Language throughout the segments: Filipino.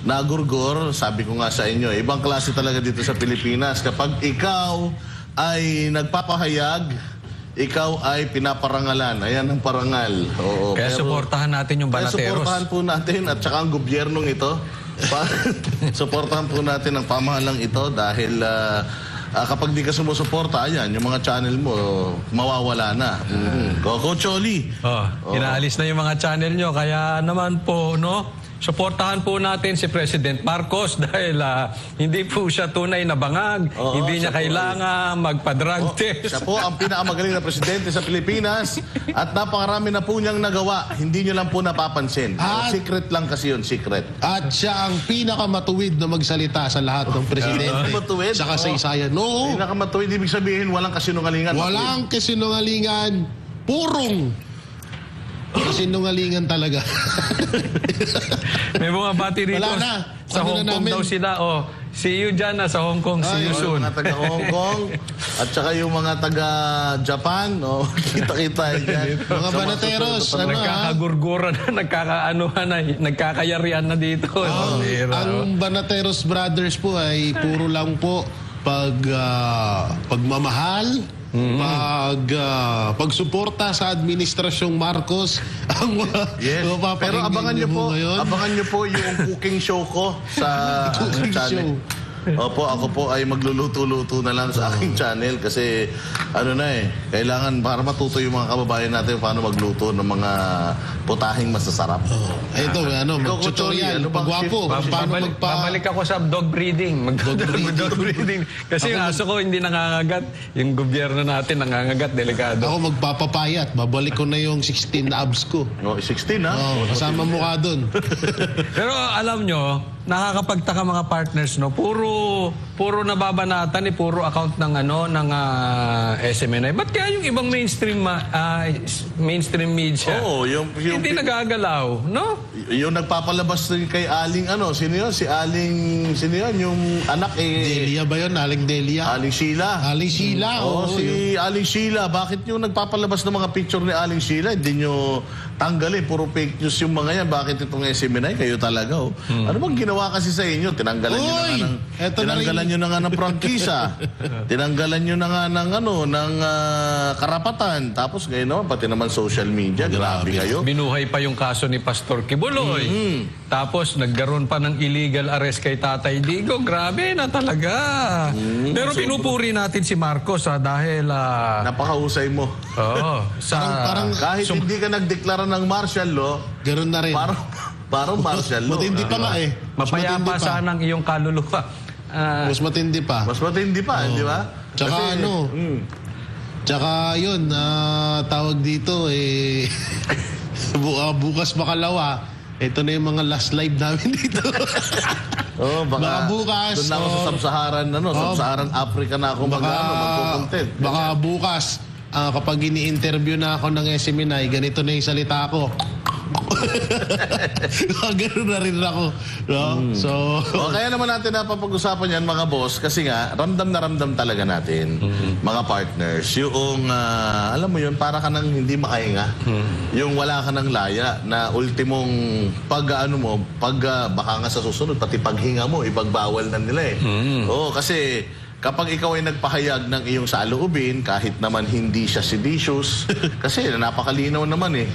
nagurgor, sabi ko nga sa inyo, ibang klase talaga dito sa Pilipinas. Kapag ikaw ay nagpapahayag, ikaw ay pinaparangalan. Ayan ang parangal. Oo, kaya suportahan natin yung banateros. Kaya suportahan po natin at saka ang gobyernong ito. Suportahan po natin ang pamahalang ito dahil kapag di ka sumusuporta, ayan, yung mga channel mo, mawawala na. Coach Oli. Inaalis na yung mga channel nyo. Kaya naman po, no? Suportahan po natin si President Marcos dahil hindi po siya tunay na bangag. Hindi niya kailangan magpa-drug test. Siya po ang pinakamagaling na presidente sa Pilipinas at napakarami na po niyang nagawa. Hindi niyo lang po napapansin. Secret lang kasi yun, secret. At siya ang pinakamatuwid na magsalita sa lahat ng presidente. Matuwid? Sa kasaysayan. No. Pinakamatuwid, ibig sabihin walang kasinungalingan. Walang kasinungalingan. Purong kasinungalingan talaga. May mga bati rito. Wala na. Sa Hong Kong daw sila. See you dyan sa Hong Kong. See you soon. Yung mga taga Hong Kong at saka yung mga taga Japan. Kita-kita yan. Mga banateros. Nagkakagurguran na, nagkakayarian na dito. Ang Banateros Brothers po ay puro lang po pagmamahal, pagsuporta sa administrasyong Marcos ang pero abangan nyo po yung cooking show ko sa channel. Opo, ako po ay magluluto-luto na lang sa aking channel kasi kailangan para matuto yung mga kababayan natin paano magluto ng mga putahing masasarap. Ito, mag-tutorial, pagwapo. Babalik ako sa dog breeding. Dog breeding. Kasi yung aso ko hindi nangangagat. Yung gobyerno natin nangangagat, delikado. Ako magpapapayat. Babalik ko na yung 16 na abs ko. 16 ha? Kasama mo ka dun. Pero alam nyo, nakakapagtaka mga partners, no? Puro nababanatan, puro account ng SMNI. Ba't kaya yung ibang mainstream media? Hindi nagagalaw, no? Yung nagpapalabas kay Aling sino yun? Si Aling, sino yun? Yung anak Delia ba yun? Aling Delia? Aling Sheila. Aling Sheila, si Aling Sheila. Bakit yung nagpapalabas ng mga picture ni Aling Sheila, hindi nyo tanggalin? Puro fake news yung mga yan. Bakit itong SMNI? Kayo talaga, Ano bang ginawa kasi sa inyo? Tinanggalan nyo na nga ng prangkisa. Tinanggalan nyo na nga ng karapatan. Tapos ngayon pati naman social media. Grabe kayo. Binuhay pa yung kaso ni Pastor Kibuloy. Tapos nagkaroon pa ng illegal arrest kay Tatay Digo. Grabe na talaga. Pero pinupuri natin si Marcos dahil napakahusay mo. Parang kahit hindi ka nagdeklara ng martial law, ganoon na rin. Parang martial law. Matindi pa nga Mapayapa sana ang iyong kaluluwa. Mas matindi pa. Mas matindi pa, di ba? Tsaka tsaka yun, tawag dito bukas makalawa, ito na yung mga last live namin dito. Baka bukas. Doon na ako sa Sub-Saharan, Sub-Saharan Africa na ako magko-content. Baka bukas, kapag ini-interview na ako ng SMNI, ganito na yung salita ko. Gano'n na rin ako. Kaya naman natin napapag-usapan yan mga boss kasi nga ramdam na ramdam talaga natin mga partners yung alam mo yun, para ka nang hindi makahinga, yung wala ka nang laya na ultimong baka nga sa susunod pati paghinga mo ipagbawal na nila kasi kapag ikaw ay nagpahayag ng iyong saloobin kahit naman hindi siya seditious kasi napakalinaw naman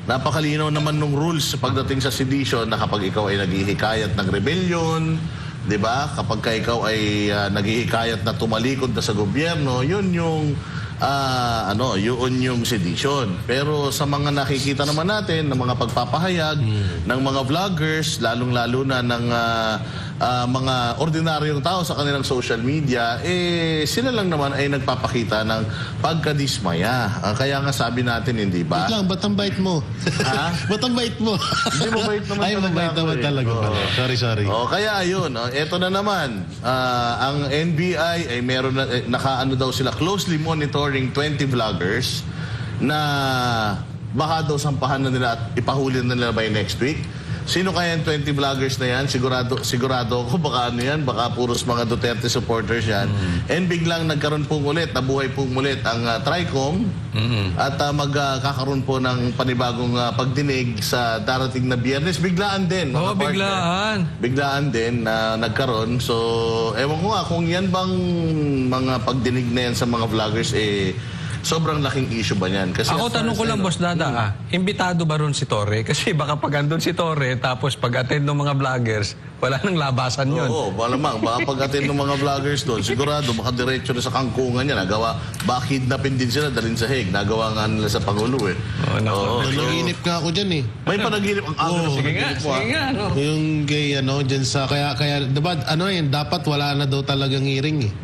Napakalinaw naman nung rules pagdating sa sedition na kapag ikaw ay naghihikayat ng rebellion, di ba? Kapag ikaw ay naghihikayat na tumalikod na sa gobyerno, yun yung sedition. Pero sa mga nakikita naman natin ng mga pagpapahayag ng mga vloggers, lalong-lalo na ng mga ordinaryong tao sa kanilang social media, sila lang naman ay nagpapakita ng pagkadismaya. Kaya nga sabi natin, hindi ba? Wait lang, ba't ang bait mo? Ba't ang bait mo? Hindi mo bait naman talaga. Ay, mabait naman talaga. Sorry. Kaya ayun, eto na naman. Ang NBI ay meron na, nakaano daw sila, closely monitoring 20 vloggers na baka daw sampahan na nila at ipahuli na nila by next week. sino kaya yung 20 vloggers na yan? Sigurado ako, baka ano yan, baka puros mga Duterte supporters yan. And biglang nagkaroon pong ulit, nabuhay pong ulit ang TRICOM at magkakaroon po ng panibagong pagdinig sa darating na Biyernes. Biglaan din, mga partner. Biglaan. Biglaan din na nagkaroon. So, ewan ko nga, kung yan bang mga pagdinig na yan sa mga vloggers, sobrang laking issue ba yan? Kasi Ako tanong ko lang, Boss Dada, imbitado ba ron si Torre? Kasi baka pag andun si Torre, tapos pag-attend ng mga vloggers, wala nang labasan yun. Oo, malamang. Baka pag-attend ng mga vloggers doon, sigurado, makadiretso na sa kangkungan niya. Baka kidnapin din sila, dalhin sa Hague. Nagawa nga nila sa Pangulo eh. Nanaginip nga ako dyan eh. May panaginip ang Sige nga. No? Yung gay, dyan sa, kaya, diba, dapat wala na daw talagang hearing eh.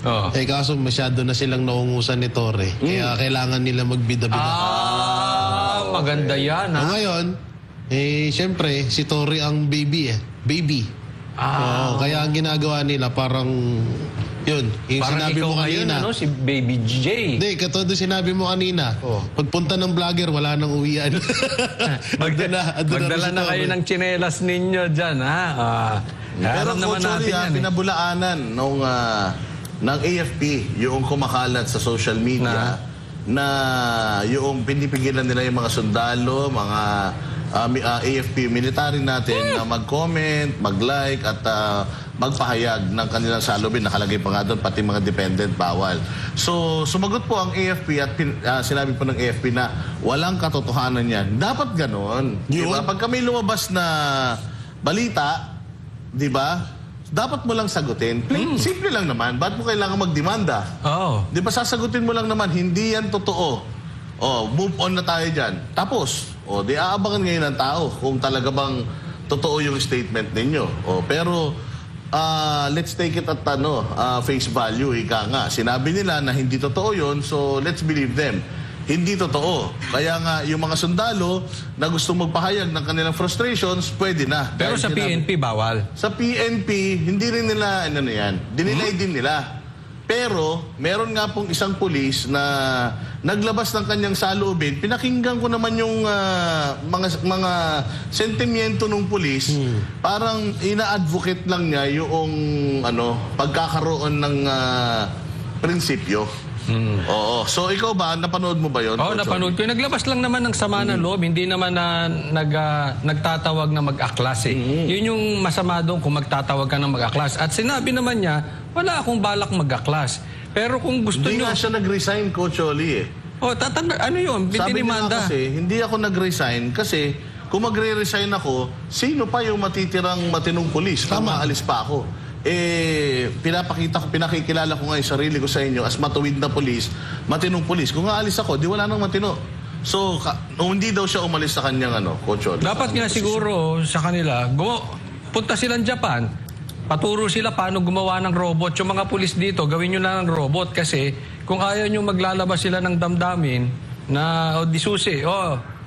Oh. Kaso masyado na silang naungusan ni Torre. Kaya kailangan nila magbida-bida. Maganda yan, ha? Ngayon, siyempre, si Torre ang baby eh. Baby. Kaya ang ginagawa nila parang, yun, yung Parang sinabi ikaw mo ngayon, kanina. si Baby J. Hindi, katulad sinabi mo kanina. Pagpunta ng vlogger, wala nang uwian. Magdala na kayo ng tsinelas ninyo dyan, ha? Pero naman Coach Oli, natin yan, pinabulaanan ng AFP yung kumakalat sa social media na yung pinipigilan nila yung mga sundalo, mga AFP military natin na mag-comment, mag-like at magpahayag ng kanilang salubin. Nakalagay pa nga doon, pati mga dependent, bawal. So, sumagot po ang AFP at sinabi po ng AFP na walang katotohanan yan. Dapat ganon. Diba? Pag kami lumabas na balita, di ba? Dapat mo lang sagutin. Simple lang naman. Ba't mo kailangan magdemanda? Di ba sasagutin mo lang naman, hindi yan totoo. Move on na tayo dyan. Tapos, di aabangan ngayon ng tao kung talaga bang totoo yung statement ninyo. Pero, let's take it at face value. Ika nga, sinabi nila na hindi totoo yun, so let's believe them. Hindi totoo. Kaya nga, yung mga sundalo na gusto magpahayag ng kanilang frustrations, pwede na. Pero sa PNP, bawal. Sa PNP, hindi rin nila, dinilay din nila. Pero, meron nga pong isang pulis na naglabas ng kanyang saloobin. Pinakinggan ko naman yung mga sentimiento ng pulis. Parang ina-advocate lang niya yung pagkakaroon ng prinsipyo. So ikaw ba, napanood mo ba yun? Napanood ko. Naglabas lang naman ng sama ng loob. Hindi naman na nagtatawag na mag-aklas eh. Yun yung masama doon kung magtatawag ka ng mag-aklas. At sinabi naman niya, wala akong balak mag-aklas. Pero kung gusto Hindi nyo... nga siya nag-resign, Coach Oli eh. Ano yun? Sabi niya Bintinimanda. kasi, hindi ako nag-resign kasi kung magre-resign ako, sino pa yung matitirang matinong pulis? Tama, alis pa ako. Pinakikilala ko nga yung sarili ko sa inyo as matuwid na pulis, matinong pulis. Kung aalis ako, di wala nang matino. So, hindi daw siya umalis sa kanyang Coach Oli. Dapat nga siguro sa kanila, punta silang Japan, paturo sila paano gumawa ng robot. Yung mga pulis dito, gawin nyo na ng robot kasi kung ayaw nyo maglalabas sila ng damdamin na disusi,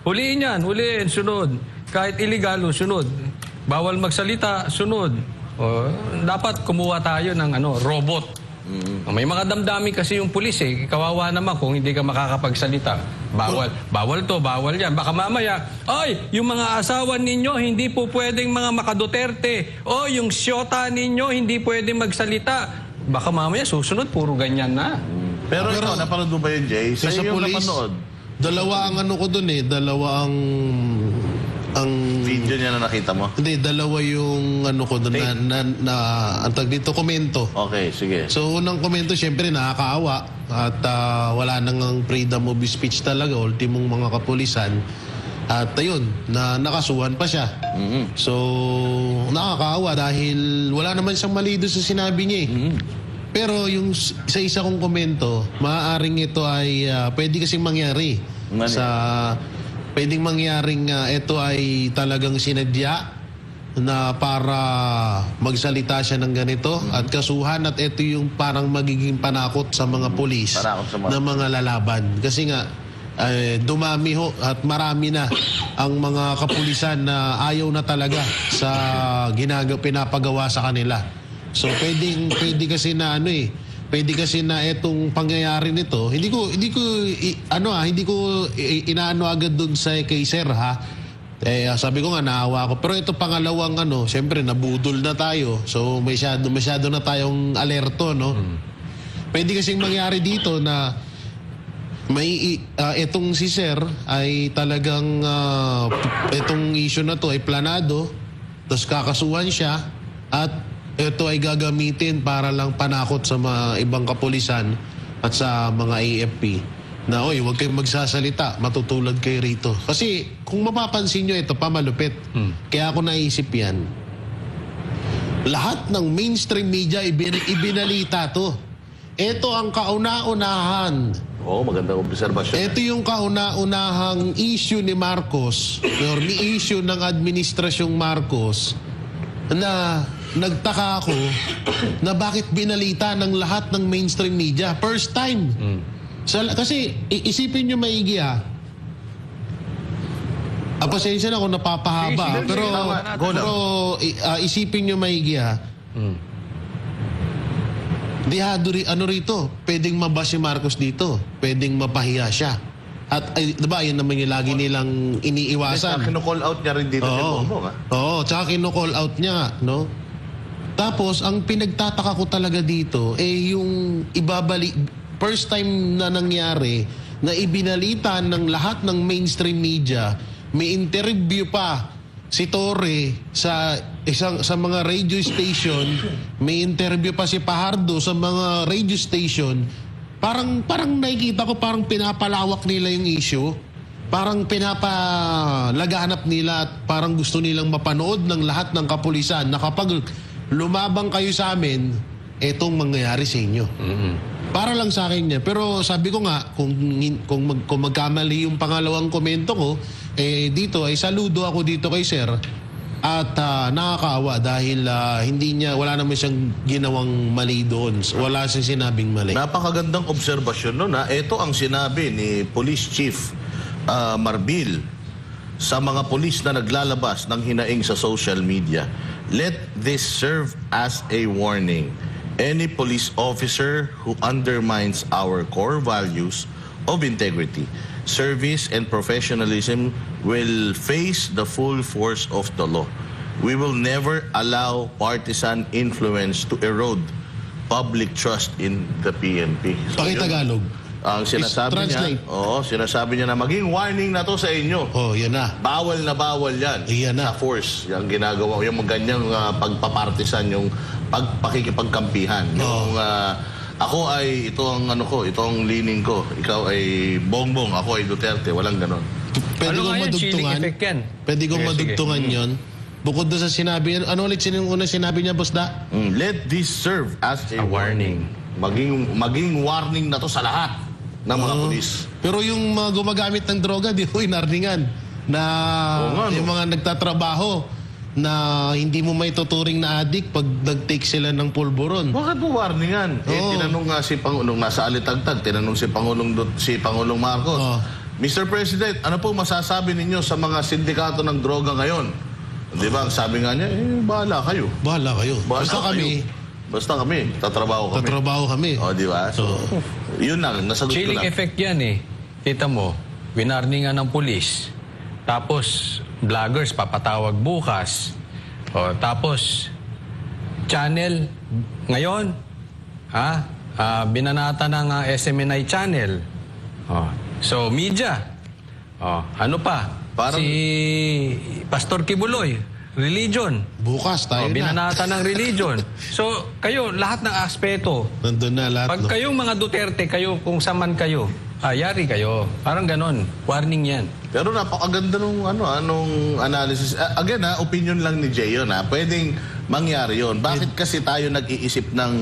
huliin yan, sunod. Kahit illegal, sunod. Bawal magsalita, sunod. Dapat kumuha tayo ng robot. May mga damdamin kasi yung pulis eh. Kawawa naman kung hindi ka makakapagsalita. Bawal to, bawal yan. Baka mamaya, yung mga asawa ninyo hindi po pwedeng mga makaduterte. Yung syota ninyo hindi pwedeng magsalita. Baka mamaya susunod, puro ganyan na. Pero ikaw, napanood mo ba yun, Jay? Sa iyo napanood. Dalawa ang ko dun eh. Dalawa ang video niya na nakita mo? Hindi, dalawa yung ko doon ang tag dito, komento. Okay, sige. So, unang komento, syempre, nakakaawa. At wala nang freedom of speech talaga, ultimong mga kapulisan. At ayun, nakasuhan pa siya. So, nakakaawa dahil wala naman siyang mali doon sa sinabi niya eh. Pero yung sa isa kong komento, maaaring ito ay pwede kasing mangyari. Pwedeng mangyaring ito ay talagang sinadya na para magsalita siya ng ganito at kasuhan at ito yung parang magiging panakot sa mga pulis na mga lalaban. Kasi nga, dumami ho at marami na ang mga kapulisan na ayaw na talaga sa pinapagawa sa kanila. So pwede kasi na pwede kasi na etong pangyayari nito, hindi ko inaano agad doon sa kay Sir ha. Sabi ko nga, naawa ko. Pero ito pangalawang siyempre nabudol na tayo. So masyado na tayong alerto, no? Pwede kasing mangyari dito na may itong si Sir ay talagang itong issue na to ay planado, tapos kakasuhan siya at ito ay gagamitin para lang panakot sa mga ibang kapulisan at sa mga AFP na, oy, huwag kayong magsasalita, matutulad kayo rito. Kasi kung mapapansin nyo, ito pa malupit. Kaya ako naisip yan. Lahat ng mainstream media ibinalita to. Ito ang kauna-unahan. Oo, magandang obserbasyon. Ito yung kauna-unahang issue ni Marcos, or ni issue ng administrasyong Marcos, na nagtaka ako na bakit binalita ng lahat ng mainstream media. First time. Kasi isipin nyo maigi pasensya na kung napapahaba. Pero isipin nyo maigi rito, pwedeng mabash si Marcos dito. Pwedeng mapahiya siya. At diba, yun naman yung lagi nilang iniiwasan. Tsaka kino-call out niya rin dito. Oo, tsaka kino-call out niya, no? Tapos, ang pinagtataka ko talaga dito, yung first time na nangyari, na ibinalita ng lahat ng mainstream media, may interview pa si Torre sa mga radio station, may interview pa si Pajardo sa mga radio station. Parang nakikita ko parang pinapalawak nila yung issue. Parang pinapalaganap nila at parang gusto nilang mapanood ng lahat ng kapulisan na kapag lumabang kayo sa amin, etong mangyayari sa inyo. Para lang sa akin niya. Pero sabi ko nga, kung magkamali yung pangalawang komento ko, dito ay saludo ako dito kay Sir. At nakakaawa dahil wala naman siyang ginawang mali doon. Wala siyang sinabing mali. Napakagandang obserbasyon nun. Ito ang sinabi ni Police Chief Marbil sa mga polis na naglalabas ng hinaing sa social media. Let this serve as a warning. Any police officer who undermines our core values of integrity, service, and professionalism will face the full force of the law. We will never allow partisan influence to erode public trust in the PNP. So, Pakitagalog. Ang sinasabi niya, sinasabi niya na maging warning na to sa inyo. Yan na. Bawal na bawal yan. Yan na. Sa force, yung ginagawa, yung ganyang pagpapartisan, yung pakikipagkampihan. Yung ako ay ito ang leaning ko. Ikaw ay Bongbong, ako ay Duterte, walang ganon. Pwede kong madugtungan. Pwede kong madugtungan 'yon. Bukod doon sa sinabi, ano ulit unang sinabi niya, Boss Da? Let this serve as a warning. Maging warning na to sa lahat ng mga pulis. Pero yung mga gumagamit ng droga, di ko inarningan na yung mga nagtatrabaho na hindi mo may tuturing na addict pag nag-take sila ng pulburon. Bakit mo warningan? Tinanong nga si Pangulong, nasa Alitagtag, tinanong si Pangulong Marcos. Mr. President, ano po masasabi ninyo sa mga sindikato ng droga ngayon? Di ba? Sabi nga niya, bahala kayo. Bahala kayo. Basta kami. Tatrabaho kami. O, di ba? So, yun lang. Nasagot ko lang. Chilling effect yan Kita mo, winarningan ng pulis. Tapos, vloggers papatawag bukas. Tapos, channel ngayon, binanata ng SMNI channel. So, media. Ano pa? Si Pastor Kibuloy, religion. Bukas tayo binanata ng religion. So, kayo, lahat ng aspeto. Nandun na lahat. Pag kayong mga Duterte, kayo, kung saman kayo, yari kayo. Parang ganon. Warning yan. Pero napakaganda nung analysis. Again, opinion lang ni Jay yun. Pwedeng mangyari yun. Bakit kasi tayo nag-iisip ng,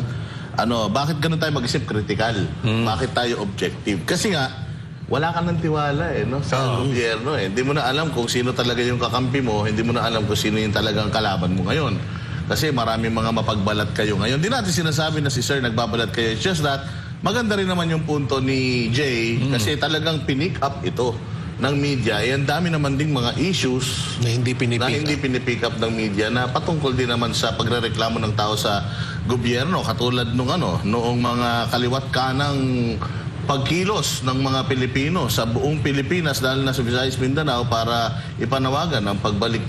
bakit ganun tayo mag-isip critical? Bakit tayo objective? Kasi nga, wala ka ng tiwala sa gobyerno. Hindi mo na alam kung sino talaga yung kakampi mo, hindi mo na alam kung sino yung talagang kalaban mo ngayon. Kasi maraming mga mapagbalat kayo ngayon. Hindi natin sinasabi na si Sir nagbabalat kayo. It's just that, maganda rin naman yung punto ni Jay kasi talagang pinick up ito ng media. Ang dami naman ding mga issues na hindi pinipick up ng media na patungkol din naman sa pagrereklamo ng tao sa gobyerno. Katulad noong mga kaliwat kanang pagkilos ng mga Pilipino sa buong Pilipinas dahil na sa Visayas Mindanao para ipanawagan ang pagbalik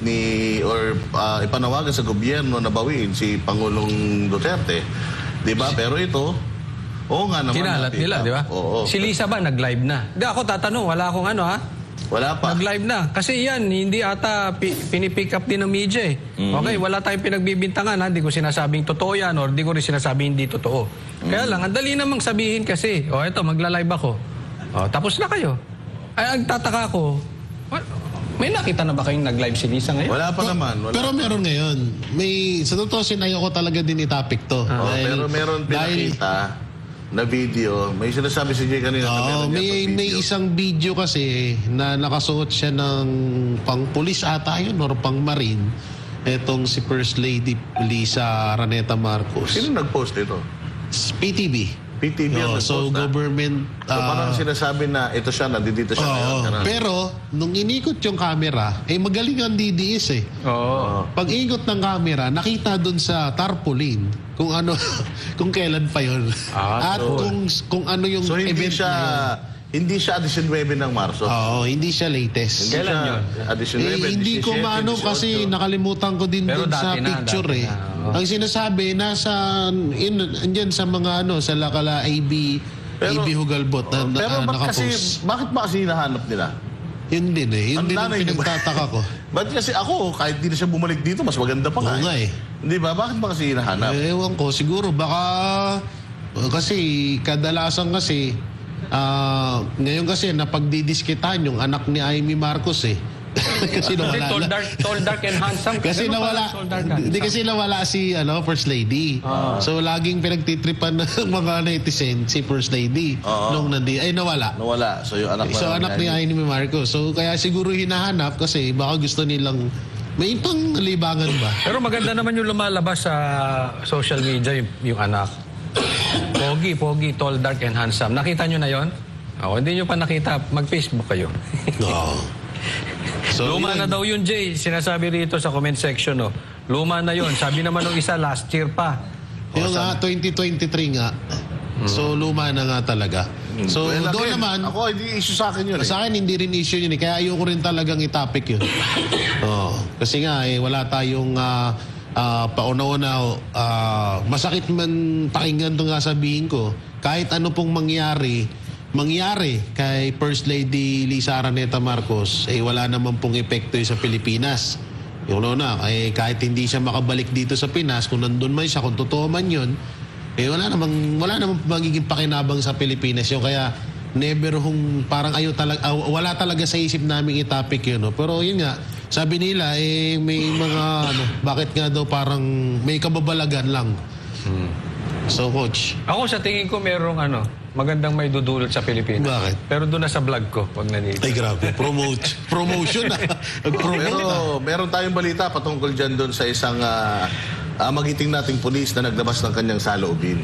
ipanawagan sa gobyerno na bawiin si Pangulong Duterte. 'Di ba? Pero ito, oo nga naman. Kinalat nila, di ba? Oo. Si Lisa ba nag-live na? Di ako tatanong, wala akong ano ha? Wala pa. Nag-live na. Kasi yan, hindi ata pinipick up din ng media eh. Okay, wala tayong pinagbibintangan ha. Hindi ko sinasabing totoo yan or hindi ko rin sinasabing hindi totoo. Kaya lang, ang dali namang sabihin kasi, eto, magla-live ako. Tapos na kayo. Ay, ang tataka ko, may nakita na ba kayong nag-live si Lisa ngayon? Wala pa naman. Wala pero meron ngayon. Sa totoo, sinayoko talaga din i-topic to. Pero meron pinakita na video. May sinasabi si Jay kanina na may isang video kasi na nakasuot siya ng pang-pulis ata yun or pang-marine. Etong si First Lady Lisa Araneta Marcos. Sino nag-post ito? PTV. PTV ang nag-post. So government... So parang sinasabi na ito siya, nandito siya ngayon. Pero nung inikot yung camera, magaling ang DDS eh. Pag ikot ng camera, nakita dun sa tarpaulin kung ano, kung kailan pa yun. At kung ano yung so, event na yun. Hindi siya edition 9 ng Marso. Hindi siya latest. Kailan yun? Edition 9, hindi ko maano kasi nakalimutan ko din pero dun sa picture eh. Ang sinasabi, andyan sa mga sa Lakala AB Hugalbot na nakapost. Bakit ba kasi hinahanap nila? Yun din eh. Yun din ang pinagtataka ko. Ba't kasi ako, kahit di na siya bumalik dito, mas maganda pa nga eh. Hindi ba? Bakit ba kasi hinahanap? Ewan ko, siguro baka kasi kadalasan kasi ngayon kasi napagdidiskitan yung anak ni Amy Marcos eh. Kasi nawala. Tall, dark and handsome. Kasi nawala. Hindi kasi nawala si First Lady. So laging pinagtitripan ng mga netizen si First Lady nung nawala. Nawala. So yung anak ni Amy Marcos. So kaya siguro hinahanap kasi baka gusto nilang may pang libangan ba. Pero maganda naman yung lumalabas sa social media yung anak. Pogi, tall, dark, and handsome. Nakita nyo na yon? Hindi nyo pa nakita, mag-Facebook kayo. So, luma na daw yun, Jay. Sinasabi rito sa comment section, luma na yun. Sabi naman ng isa, last year pa. Yung 2023 nga. So, luma na nga talaga. So, doon naman... Ako, hindi issue sa akin yun. Sa akin, hindi rin issue yun. Kaya ayoko rin talagang itapik yun. Kasi nga, wala tayong... pauna-una, masakit man pakinggan ito nga sabihin ko, kahit ano pong mangyari kay First Lady Lisa Araneta Marcos, wala naman pong epekto sa Pilipinas. Yung kahit hindi siya makabalik dito sa Pinas, kung nandun man siya, kung totoo man yun, wala namang magiging pakinabang sa Pilipinas yun. Kaya never parang wala talaga sa isip namin itapik yun. Pero yun nga, sabi nila, may mga, bakit nga daw parang may kababalagan lang. So, Coach. Ako sa tingin ko merong magandang may dudulot sa Pilipinas. Bakit? Pero doon na sa vlog ko, pag nandito. Ay, grabe. Promotion na. Pero meron tayong balita patungkol dyan doon sa isang magiting nating pulis na naglabas ng kanyang saloobin.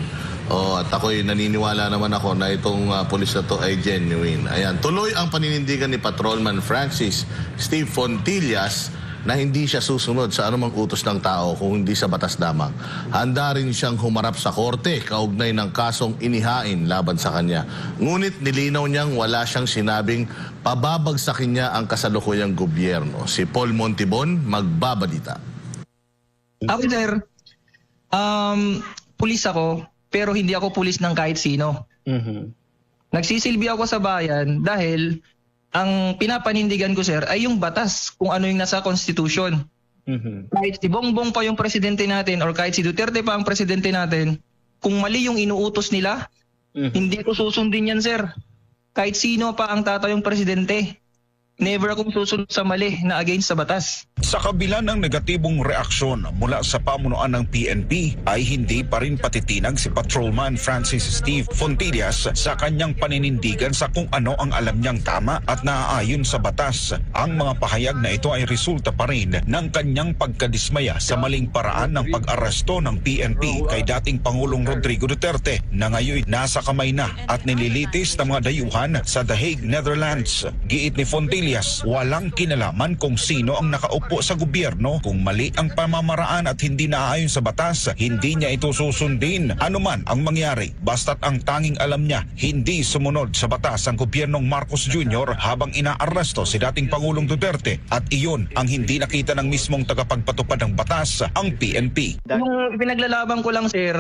At ako'y naniniwala naman ako na itong pulis na to ay genuine. Ayan, tuloy ang paninindigan ni Patrolman Francis Steve Fontillas na hindi siya susunod sa anumang utos ng tao kung hindi sa batas lamang. Handa rin siyang humarap sa korte kaugnay ng kasong inihain laban sa kanya. Ngunit nilinaw niyang wala siyang sinabing pababagsakin niya ang kasalukuyang gobyerno. Si Paul Montibon, magbabalita. Sir, pulis ako, pero hindi ako pulis ng kahit sino. Nagsisilbi ako sa bayan dahil ang pinapanindigan ko, sir, ay yung batas kung ano yung nasa Constitution. Kahit si Bongbong pa yung presidente natin or kahit si Duterte pa ang presidente natin, kung mali yung inuutos nila, hindi ko susundin yan, sir. Kahit sino pa ang tatayong presidente, never akong susunod sa mali na against sa batas. Sa kabila ng negatibong reaksyon mula sa pamunuan ng PNP ay hindi pa rin patitinag si Patrolman Francis Steve Fontillas sa kanyang paninindigan sa kung ano ang alam niyang tama at naaayon sa batas. Ang mga pahayag na ito ay resulta pa rin ng kanyang pagkadismaya sa maling paraan ng pag-aresto ng PNP kay dating Pangulong Rodrigo Duterte na ngayon nasa kamay na at nililitis ng mga dayuhan sa The Hague, Netherlands. Giit ni Fontillas Fontillas, walang kinalaman kung sino ang nakaupo sa gobyerno. Kung mali ang pamamaraan at hindi naaayon sa batas, hindi niya ito susundin. Ano man ang mangyari, basta't ang tanging alam niya, hindi sumunod sa batas ang gobyernong Marcos Jr. habang inaaresto si dating Pangulong Duterte. At iyon ang hindi nakita ng mismong tagapagpatupad ng batas, ang PNP. Yung pinaglalaban ko lang, sir,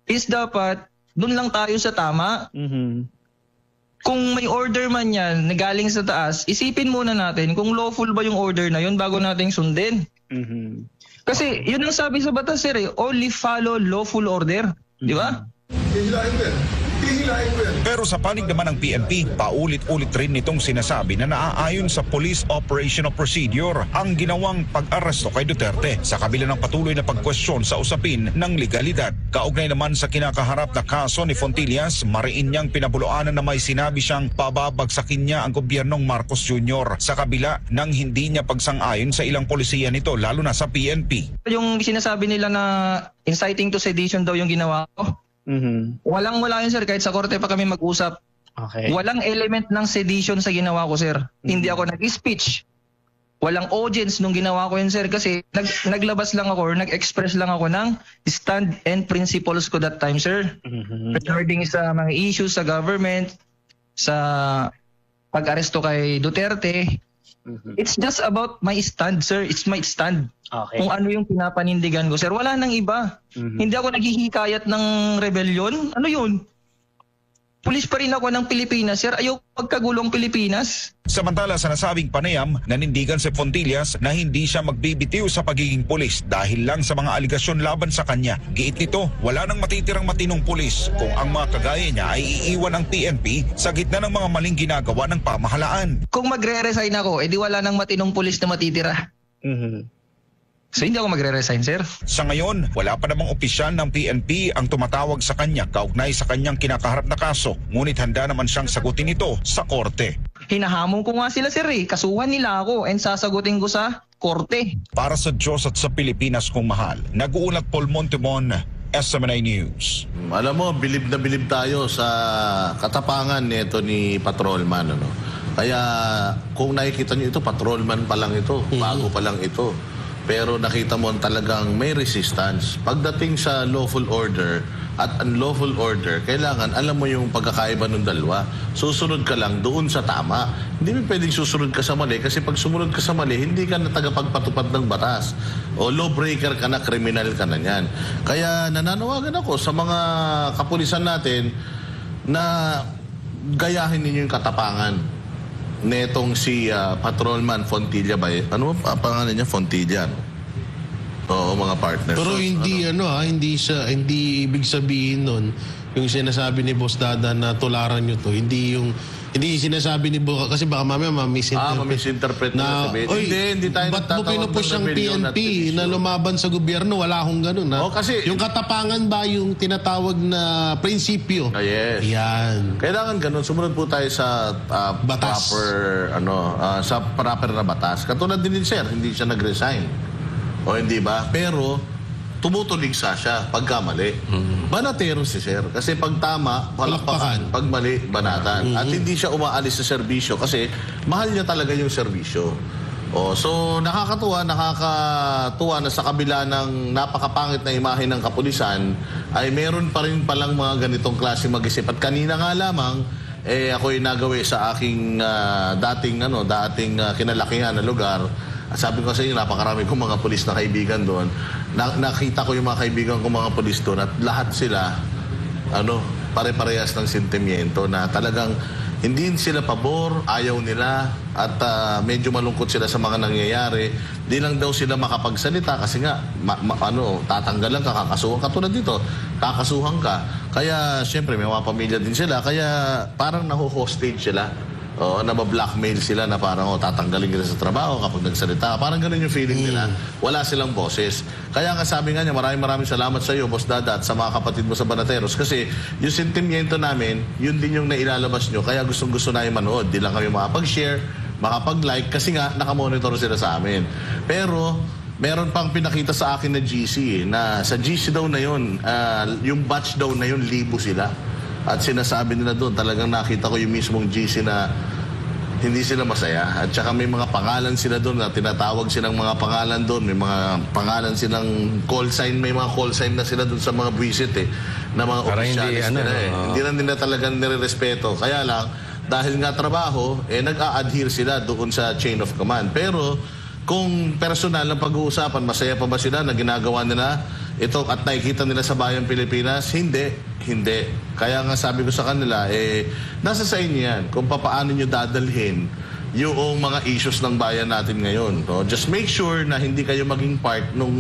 is dapat doon lang tayo sa tama. Kung may order man yan na galing sa taas, isipin muna natin kung lawful ba yung order na yun bago nating sundin. Kasi yun ang sabi sa batas, sir, only follow lawful order. Di ba? Pero sa panig naman ng PNP, paulit-ulit rin nitong sinasabi na naaayon sa Police Operational Procedure ang ginawang pag-aresto kay Duterte sa kabila ng patuloy na pagkwestiyon sa usapin ng legalidad. Kaugnay naman sa kinakaharap na kaso ni Fontillas, mariin niyang pinabulaanan na may sinabi siyang pababagsakin niya ang gobyernong Marcos Jr. sa kabila ng hindi niya pagsang-ayon sa ilang polisiya nito, lalo na sa PNP. Yung sinasabi nila na inciting to sedition daw yung ginawa ko. Walang-wala yun, sir. Kahit sa korte pa kami mag-usap. Okay. Walang element ng sedition sa ginawa ko, sir. Hindi ako nag-speech. Walang audience nung ginawa ko yun, sir. Kasi naglabas lang ako or nag-express lang ako ng stand and principles ko that time, sir. Regarding sa mga issues sa government, sa pag-aresto kay Duterte. It's just about my stand, sir. It's my stand. Okay. Kung ano yung pinapanindigan ko, sir. Wala nang iba. Hindi ako naghihikayat ng rebellion. Ano yun? Pulis pa rin ako ng Pilipinas, sir. Ayaw pagkagulong Pilipinas. Samantala sa nasabing panayam, nanindigan si Fontillas na hindi siya magbibitiw sa pagiging pulis dahil lang sa mga aligasyon laban sa kanya. Giit nito, wala nang matitirang matinong pulis kung ang mga kagaya niya ay iiwan ng PNP sa gitna ng mga maling ginagawa ng pamahalaan. Kung magre-resign ako, edi wala nang matinong pulis na matitira. So hindi ako magre-resign, sir. Sa ngayon, wala pa namang opisyal ng PNP ang tumatawag sa kanya kaugnay sa kanyang kinakaharap na kaso. Ngunit handa naman siyang sagutin ito sa korte. Hinahamon ko nga sila, sir. Kasuhan nila ako and sasagutin ko sa korte. Para sa Diyos at sa Pilipinas kong mahal, nag-uulat Paul Montemon, SMNI News. Alam mo, bilib na bilib tayo sa katapangan nito ni Patrolman. Ano? Kaya kung nakikita niyo ito, Patrolman pa lang ito. Bago pa lang ito. Pero nakita mo talagang may resistance. Pagdating sa lawful order at unlawful order, kailangan alam mo yung pagkakaiba ng dalawa. Susunod ka lang doon sa tama. Hindi mo pwedeng susunod ka sa mali kasi pag sumunod ka sa mali, hindi ka na tagapagpatupad ng batas. O lawbreaker ka na, kriminal ka na yan. Kaya nananawagan ako sa mga kapulisan natin na gayahin ninyo yung katapangan netong si Patrolman Fontilla ba? Ano ba pangalan niya? Fontilla. Oo, mga partners. Pero hindi hindi ibig sabihin nun yung sinasabi ni Boss Dada na tularan nyo to. Hindi sinasabi ni Boss, kasi baka mamaya ma-misinterpret na. Hindi tayo ba't mo pinupush ang PNP na lumaban sa gobyerno? Wala akong ganun. Ha? Kasi yung katapangan ba yung tinatawag na prinsipyo? Yes. Yan. Kailangan ganun. Sumunod po tayo sa batas. Sa proper na batas. Katulad din sir, hindi siya nag-resign. O hindi ba? Pero tumutuligsa siya pagkamali. Banatero si sir. Kasi pag tama, palakpakan. Pag mali, banatan. At hindi siya umaalis sa serbisyo kasi mahal niya talaga yung serbisyo. So nakakatuwa na sa kabila ng napakapangit na imahe ng kapulisan ay meron pa rin palang mga ganitong klase mag-isip. At kanina nga lamang, ako'y nagawi sa aking dating kinalakihan na lugar. Sabi ko sa inyo, napakarami kong mga pulis na kaibigan doon. Nakita ko yung mga kaibigan kong mga pulis doon at lahat sila, pare-parehas ng sentimiento na talagang hindi sila pabor, ayaw nila at medyo malungkot sila sa mga nangyayari. Di lang daw sila makapagsalita kasi nga, tatanggalan ka, kakasuhan ka tulad dito. Kakasuhan ka. Kaya, siyempre, may mga pamilya din sila. Kaya, parang naho-hostage sila. Nabablockmail sila na parang tatanggalin kita sa trabaho kapag nagsalita. Parang ganun yung feeling nila. Wala silang boses. Kaya nga sabi nga niya, maraming salamat sa iyo, Boss Dada, at sa mga kapatid mo sa Banateros. Kasi yung sentimiento namin, yun din yung nailalabas nyo. Kaya gustong-gusto na yung manood. Di lang kami makapag-share, makapag-like, kasi nga nakamonitor sila sa amin. Pero meron pang pinakita sa akin na GC na sa GC daw na yun, yung batch daw na yun, 1,000 sila. At sinasabi nila doon, talagang nakita ko yung mismong GC na hindi sila masaya. At saka may mga pangalan sila doon na tinatawag silang mga pangalan doon. May mga pangalan silang call sign. May mga call sign na sila doon sa mga visit na mga opisyalis nila Hindi na nila talagang nire-respeto. Kaya lang, dahil nga trabaho, nag-a-adhere sila doon sa chain of command. Pero kung personal ang pag-uusapan, masaya pa ba sila na ginagawa nila ito at nakikita nila sa bayang Pilipinas? Hindi. Kaya nga sabi ko sa kanila, nasa sa inyo yan kung paano nyo dadalhin yung mga issues ng bayan natin ngayon. No? Just make sure na hindi kayo maging part ng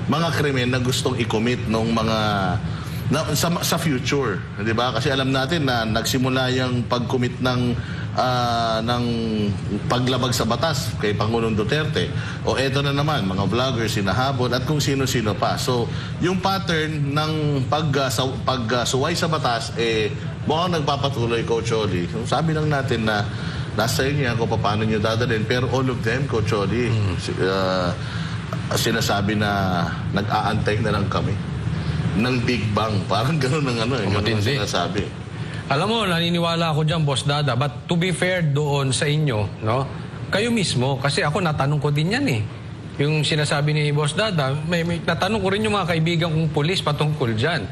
mga krimen na gustong i-commit ng mga sa future, di ba? Kasi alam natin na nagsimula yung pag-commit ng paglabag sa batas kay Pangulong Duterte. O eto na naman, mga vloggers, sinahabol at kung sino-sino pa. So, yung pattern ng pagsuway sa batas, mukhang nagpapatuloy, Coach Oli. Sabi lang natin na nasa inyo kung paano nyo dadalhin. Pero all of them, Coach Oli, sinasabi na nag-aantay na lang kami ng Big Bang. Parang gano'n ang sinasabi. Alam mo, naniniwala ako dyan, Boss Dada. But to be fair doon sa inyo, no? Kayo mismo, kasi ako natanong ko din yan Yung sinasabi ni Boss Dada, may natanong ko rin yung mga kaibigan kong pulis patungkol dyan.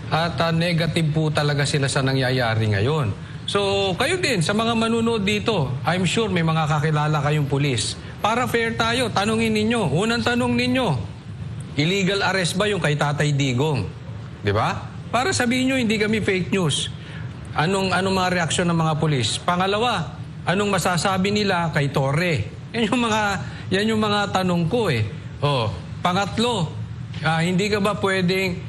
At negative po talaga sila sa nangyayari ngayon. So, kayo din, sa mga manunood dito, I'm sure may mga kakilala kayong pulis. Para fair tayo, tanungin ninyo. Unang tanong ninyo, illegal arrest ba yung kay Tatay Digong? Di ba? Para sabihin nyo, hindi kami fake news. Anong mga reaksyon ng mga pulis? Pangalawa, anong masasabi nila kay Torre? Yan yung mga tanong ko Pangatlo, hindi ka ba pwedeng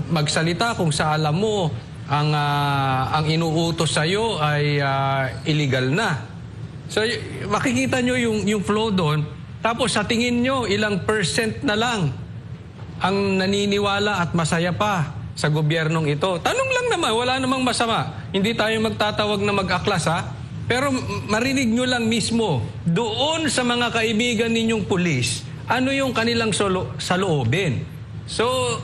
magsalita kung sa alam mo ang inuutos sa'yo ay illegal na? So, makikita nyo yung flow doon. Tapos sa tingin nyo, ilang % na lang ang naniniwala at masaya pa sa gobyernong ito. Tanong lang naman, wala namang masama. Hindi tayo magtatawag na mag-aklas Pero marinig nyo lang mismo, doon sa mga kaibigan ninyong pulis, ano yung kanilang saloobin. So,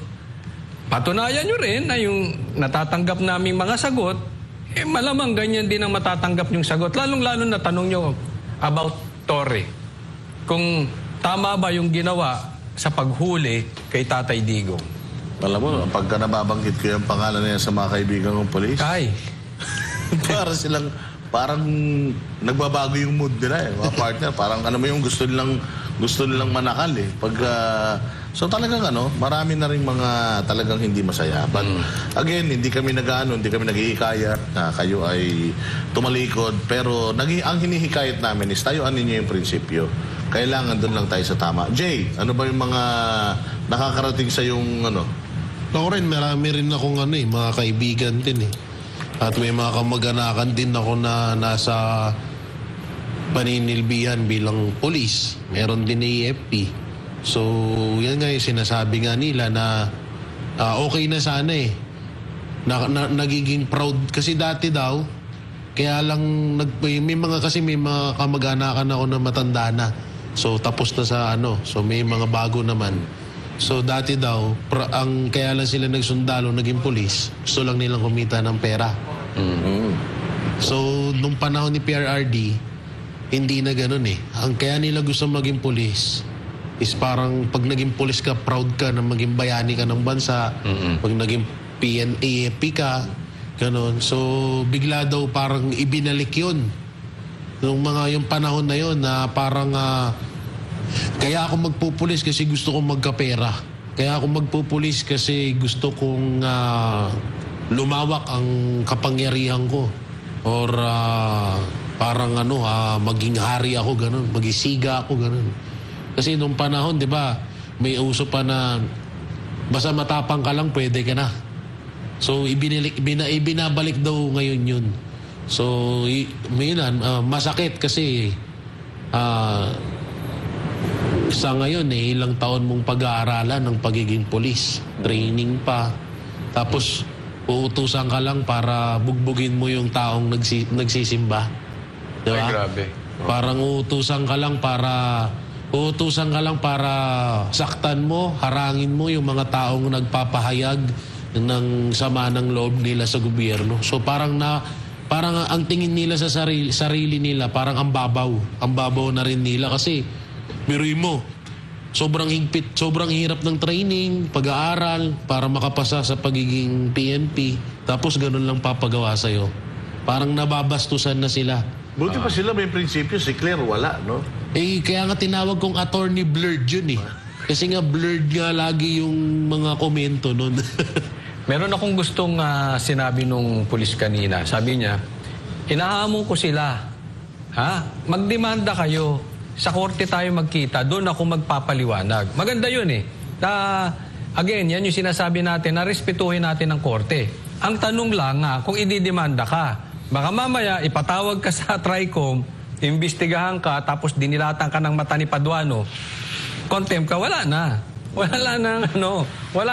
patunayan nyo rin na yung natatanggap naming mga sagot, malamang ganyan din ang matatanggap yung sagot. Lalong-lalo na tanong nyo about Torre. Kung tama ba yung ginawa sa paghuli kay Tatay Digong. Alam mo, pagka nababanggit ko yung pangalan niya sa mga kaibigan kong polis, parang nagbabago yung mood nila mga partner. Parang mo yung gusto nilang manakal so talagang marami na rin mga talagang hindi masaya. But again, hindi kami naghihikayat na kayo ay tumalikod. Pero ang hinihikayat namin is tayuan ninyo yung prinsipyo. Kailangan doon lang tayo sa tama. Jay, ano ba yung mga nakakarating sa yung Ako rin, marami rin akong mga kaibigan din At may mga kamag-anakan din ako na nasa paninilbihan bilang polis. Meron din AFP. So, yan nga yung sinasabi nga nila na okay na sana nagiging proud. Kasi dati daw, kaya lang may mga kamag-anakan ako na matanda na. So tapos na sa so may mga bago naman. So dati daw, kaya lang sila nagsundalo, naging pulis, gusto lang nilang kumita ng pera. So nung panahon ni PRRD, hindi na ganun Ang kaya nila gusto maging pulis is parang pag naging pulis ka, proud ka na maging bayani ka ng bansa. Pag naging PNAP ka, ganun. So bigla daw parang ibinalik yun. Yung panahon na yun na parang kaya ako magpupulis kasi gusto kong magkapera. Kaya ako magpupulis kasi gusto kong lumawak ang kapangyarihan ko. Or parang maging hari ako, ganun. Magisiga ako, ganun. Kasi nung panahon, di ba, may uso pa na basta matapang ka lang, pwede ka na. So ibinabalik daw ngayon yun. So, masakit kasi sa ngayon ilang taon mong pag-aaralan ng pagiging pulis, training pa, tapos uutusan ka lang para bugbugin mo yung taong nagsisimba. Diba? Ay, grabe. Parang uutusan ka lang para saktan mo, harangin mo yung mga taong nagpapahayag ng sama ng loob nila sa gobyerno. So parang parang ang tingin nila sa sarili nila, parang ang babaw na rin nila kasi biruin mo, sobrang higpit, sobrang hirap ng training, pag-aaral para makapasa sa pagiging PNP, tapos ganun lang papagawa sa'yo. Parang nababastusan na sila. Buti pa sila may prinsipyo, si Claire wala, no? Kaya nga tinawag kong attorney blurred yun eh. Kasi nga blurred nga lagi yung mga komento nun. Meron akong gustong sinabi nung pulis kanina. Sabi niya, inahamon ko sila. Magdemanda kayo. Sa korte tayo magkita. Doon ako magpapaliwanag. Maganda yun eh. Again, yan yung sinasabi natin na respetuhin natin ang korte. Ang tanong lang kung ididemanda ka. Baka mamaya ipatawag ka sa TRICOM, imbestigahan ka, tapos dinilatan ka ng mata ni Paduano. Contempt ka, wala na. Wala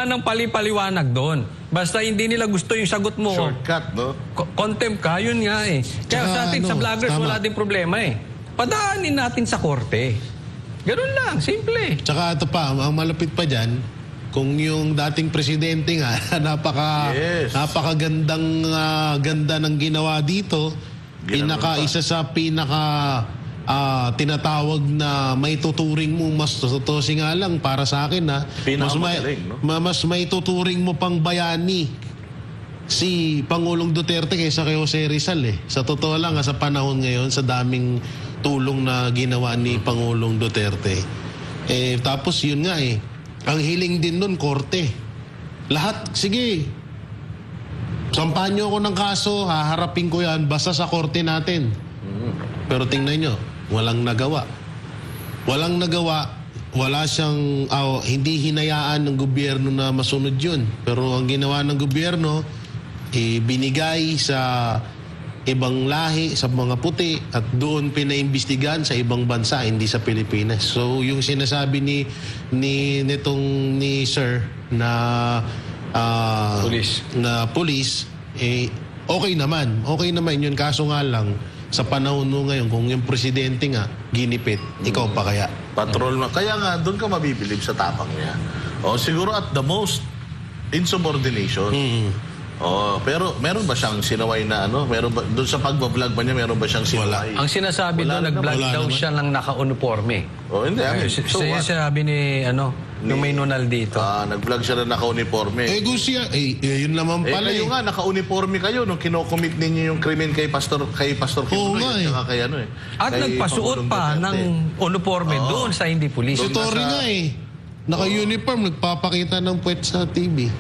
nang pali-paliwanag doon. Basta hindi nila gusto yung sagot mo. Shortcut, no? Contempt ka, yun nga eh. Kaya sa atin, sa vloggers, wala din problema eh. Padaanin natin sa korte. Ganun lang, simple. Tsaka ito pa, ang malapit pa dyan, kung yung dating presidente nga, napakagandang ganda ng ginawa dito, isa sa tinatawag na may tuturing mo, mas tutusin nga lang para sa akin mas may tuturing mo pang bayani si Pangulong Duterte kaysa kay Jose Rizal eh. Sa totoo lang sa panahon ngayon, sa daming tulong na ginawa ni Pangulong Duterte. Tapos yun nga ang hiling din nun, korte. Lahat, sige, sampahan nyo ako ng kaso, haharapin ko yan, basta sa korte natin. Pero tingnan nyo, walang nagawa. Wala siyang, hindi hinayaan ng gobyerno na masunod yun. Pero ang ginawa ng gobyerno, binigay sa ibang lahi, sa mga puti, at doon pinaimbestigahan sa ibang bansa, hindi sa Pilipinas. So, yung sinasabi ni Sir na police, okay naman yun. Kaso nga lang, sa panahon mo ngayon, kung yung presidente nga, ginipit, ikaw pa kaya? Patrol na. Kaya nga, doon ka mabibilib sa tapang niya. Siguro at the most, insubordination. Pero meron ba siyang sinaway na Meron ba, doon sa pagbablog ba niya, meron ba siyang sinaway? Ang sinasabi doon, nag-vlog daw siya ng naka-uniforme. Hindi. Sinasabi ni, yung may nunal dito. Nag-vlog siya na naka-uniforme. Kung siya, yun naman pala kayo nga, naka-uniforme kayo nung kinocommit ninyo yung krimen kay Pastor Kibuloy. At nagpasuot pa ng uniforme doon sa hindi pulis. Tutori nga naka-uniform, nagpapakita ng puwet sa TV.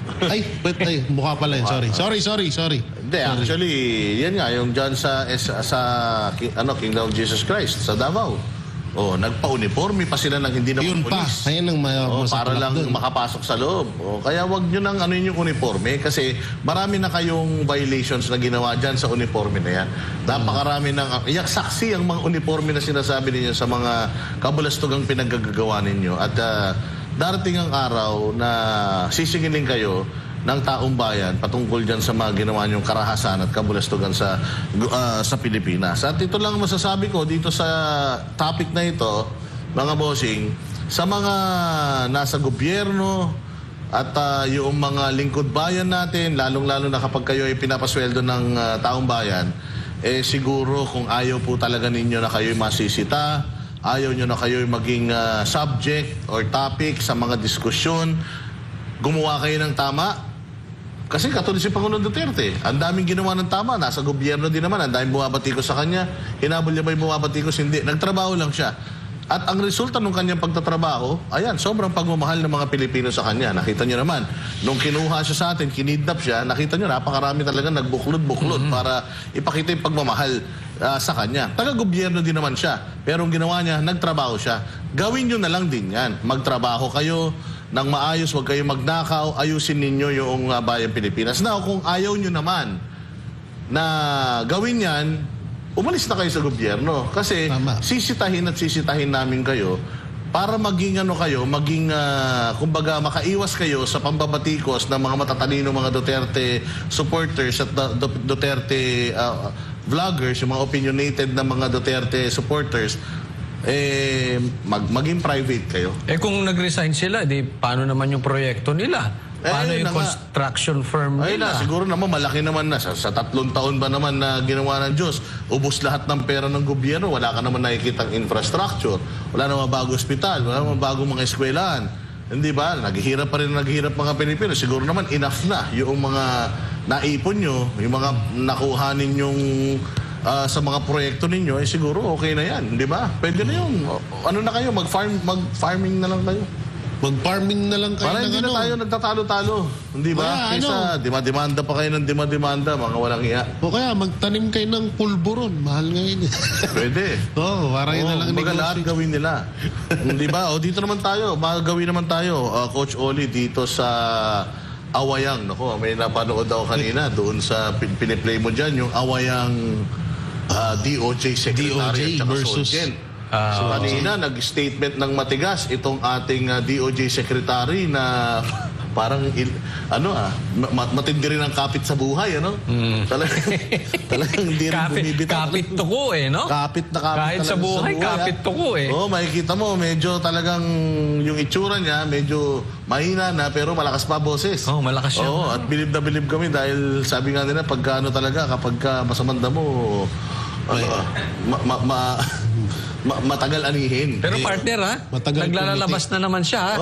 Mukha pala yun. Sorry. Hindi, actually, yan nga, yung dyan sa Kingdom of Jesus Christ, sa Davao. Nagpa-uniforme pa sila ng hindi naman pulis. Para lang makapasok sa loob. Kaya wag nyo nang yung uniforme kasi marami na kayong violations na ginawa dyan sa uniforme na yan. Napakarami ng saksi ang mga uniforme na sinasabi ninyo sa mga kabulastugang pinaggagawa ninyo. At darating ang araw na sisingilin kayo ng taong bayan patungkol dyan sa mga ginawa niyong karahasan at kabulastugan sa Pilipinas. At ito lang masasabi ko dito sa topic na ito, mga bossing, sa mga nasa gobyerno at yung mga lingkod bayan natin, lalong-lalo na kapag kayo ay pinapasweldo ng taong bayan, siguro kung ayaw po talaga ninyo na kayo'y masisita, ayaw nyo na kayo'y maging subject or topic sa mga diskusyon, gumawa kayo ng tama. Kasi katulad si Pangulong Duterte, ang daming ginawa ng tama, nasa gobyerno din naman, ang daming bumabatikos sa kanya, hinabol niya ba yung bumabatikos? Hindi, nagtrabaho lang siya. At ang resulta ng kanyang pagtatrabaho, sobrang pagmamahal ng mga Pilipino sa kanya. Nakita nyo naman, nung kinuha siya sa atin, kinidnap siya, nakita nyo, napakarami talaga nagbuklod-buklod para ipakita yung pagmamahal sa kanya. Taga-gobyerno din naman siya, pero ang ginawa niya, nagtrabaho siya. Gawin nyo na lang din yan. Magtrabaho kayo ng maayos, huwag kayo magnakaw, ayusin ninyo yung bayang Pilipinas. Now, kung ayaw nyo naman na gawin yan, umalis na kayo sa gobyerno. Kasi sisitahin namin kayo para maging kumbaga makaiwas kayo sa pambabatikos ng mga matatalino mga Duterte supporters at Duterte vloggers, yung mga opinionated na mga Duterte supporters maging private kayo. Kung nag-resign sila, di paano naman yung proyekto nila? Paano yung construction firm nila? Siguro naman malaki naman na. Sa 3 taon ba naman na ginawa ng Diyos, ubos lahat ng pera ng gobyerno, wala ka naman nakikitang infrastructure, wala naman bago ospital, wala naman bago mga eskwelahan. Hindi ba? Naghihirap pa rin mga Pilipino. Siguro naman enough na yung mga naipon nyo, yung mga nakuha ninyong sa mga proyekto ninyo, siguro okay na yan. Hindi ba? Pwede na yun. Ano na kayo? Mag-farming na lang kayo. Mag-farming na lang kayo. Para hindi na tayo nagtatalo-talo. Hindi ba? Kaysa demanda pa kayo ng demanda, mga walang iya. O kaya magtanim kayo ng pulburon. Mahal ngayon. Pwede. Para yun na lang negosyo. Lahat gawin nila. Hindi ba? O dito naman tayo. Magagawin naman tayo. Coach Oli, dito sa Awayang. Naku, may napanood ako kanina doon sa piniplay mo dyan. Yung Awayang DOJ Secretary DOJ versus So kanina, nag-statement ng matigas itong ating DOJ Secretary na parang, matindi rin ang kapit sa buhay, ano? Talagang hindi rin bumibitaw. Kapit tuko no? Kapit na kapit. Kahit sa buhay, kapit tuko Makikita mo, medyo talagang yung itsura niya, medyo mahina na, pero malakas pa boses. Malakas siya. At bilib na bilib kami dahil sabi nga nila, kapag masamanda mo, matagal anihin. Pero partner naglalabas na naman siya.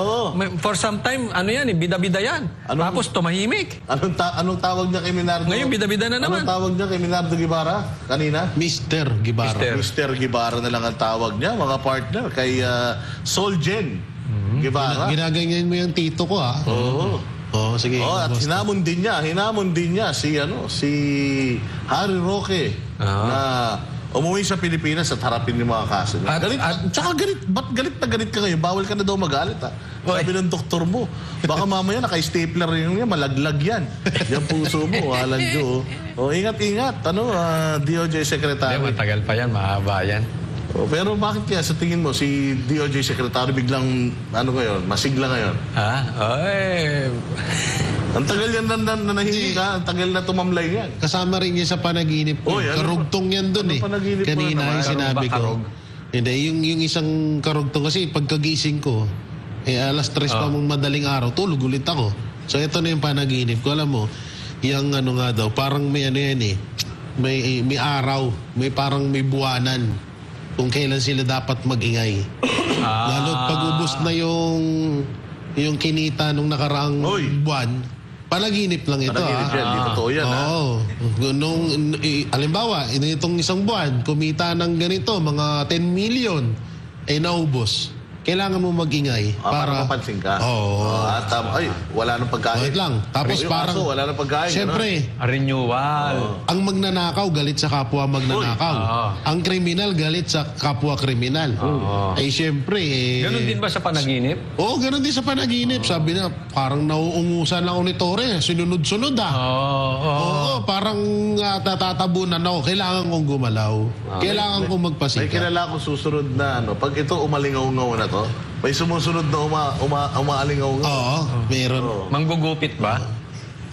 For some time, bida-bida yan. Tapos tumahimik. Anong tawag niya kay Minardo? Ngayon, bida-bida na naman. Anong tawag niya kay Minardo Guevara kanina? Mr. Guevara. Mr. Guevara na lang ang tawag niya, mga partner. Kay Solgen Guevara. Ginaganyan mo yung tito ko, sige. At hinamon din niya si Harry Roque na umuwi sa Pilipinas at harapin yung mga kaso niya. Ba't galit na galit ka ngayon? Bawal ka na daw magalit, Sabi ng doktor mo, baka mamaya naka-stapler yun niya, malaglag yan. Yung puso mo, walang Diyo. Ingat-ingat, DOJ Secretary. Matagal pa yan, mahaba yan. Pero bakit kaya sa tingin mo si DOJ Secretary biglang ngayon, masigla ngayon? Ang tagal yan na nahihingi ka, ang tagal na tumamlay yan. Kasama rin niya sa panaginip ko. Karugtong yan dun Kanina yung sinabi ko. Hindi, yung isang karugtong kasi pagkagising ko, alas 3 pa mong madaling araw, tulog ulit ako. So ito na yung panaginip ko. Alam mo, yung nga daw, parang may may araw, may buwanan kung kailan sila dapat mag-ingay. Lalo pag-ubos na yung kinita nung nakaraang buwan, panaginip lang ito. Panaginip yan, di totoo yan. Halimbawa, itong isang buwan, kumita ng ganito, mga 10 million, naubos. Kailangan mo mag-ingay para mapansin ka. Wala nang pagkain. Wait lang. Tapos parang wala nang pagkain. Siyempre, renewal. Ang magnanakaw galit sa kapwa magnanakaw. Ang kriminal galit sa kapwa kriminal. Siyempre Ganon din ba sa panaginip? Ganon din sa panaginip. Sabi na, parang nauungusan ako ni Torre. Sunod-sunod parang tatatabunan ako. Kailangan kong gumalaw. Kailangan kong magpasika. May kilala akong susunod na pag ito umalingaw-ngaw na to, may sumusunod na umaalingaw-ngaw. Meron. Manggugupit ba?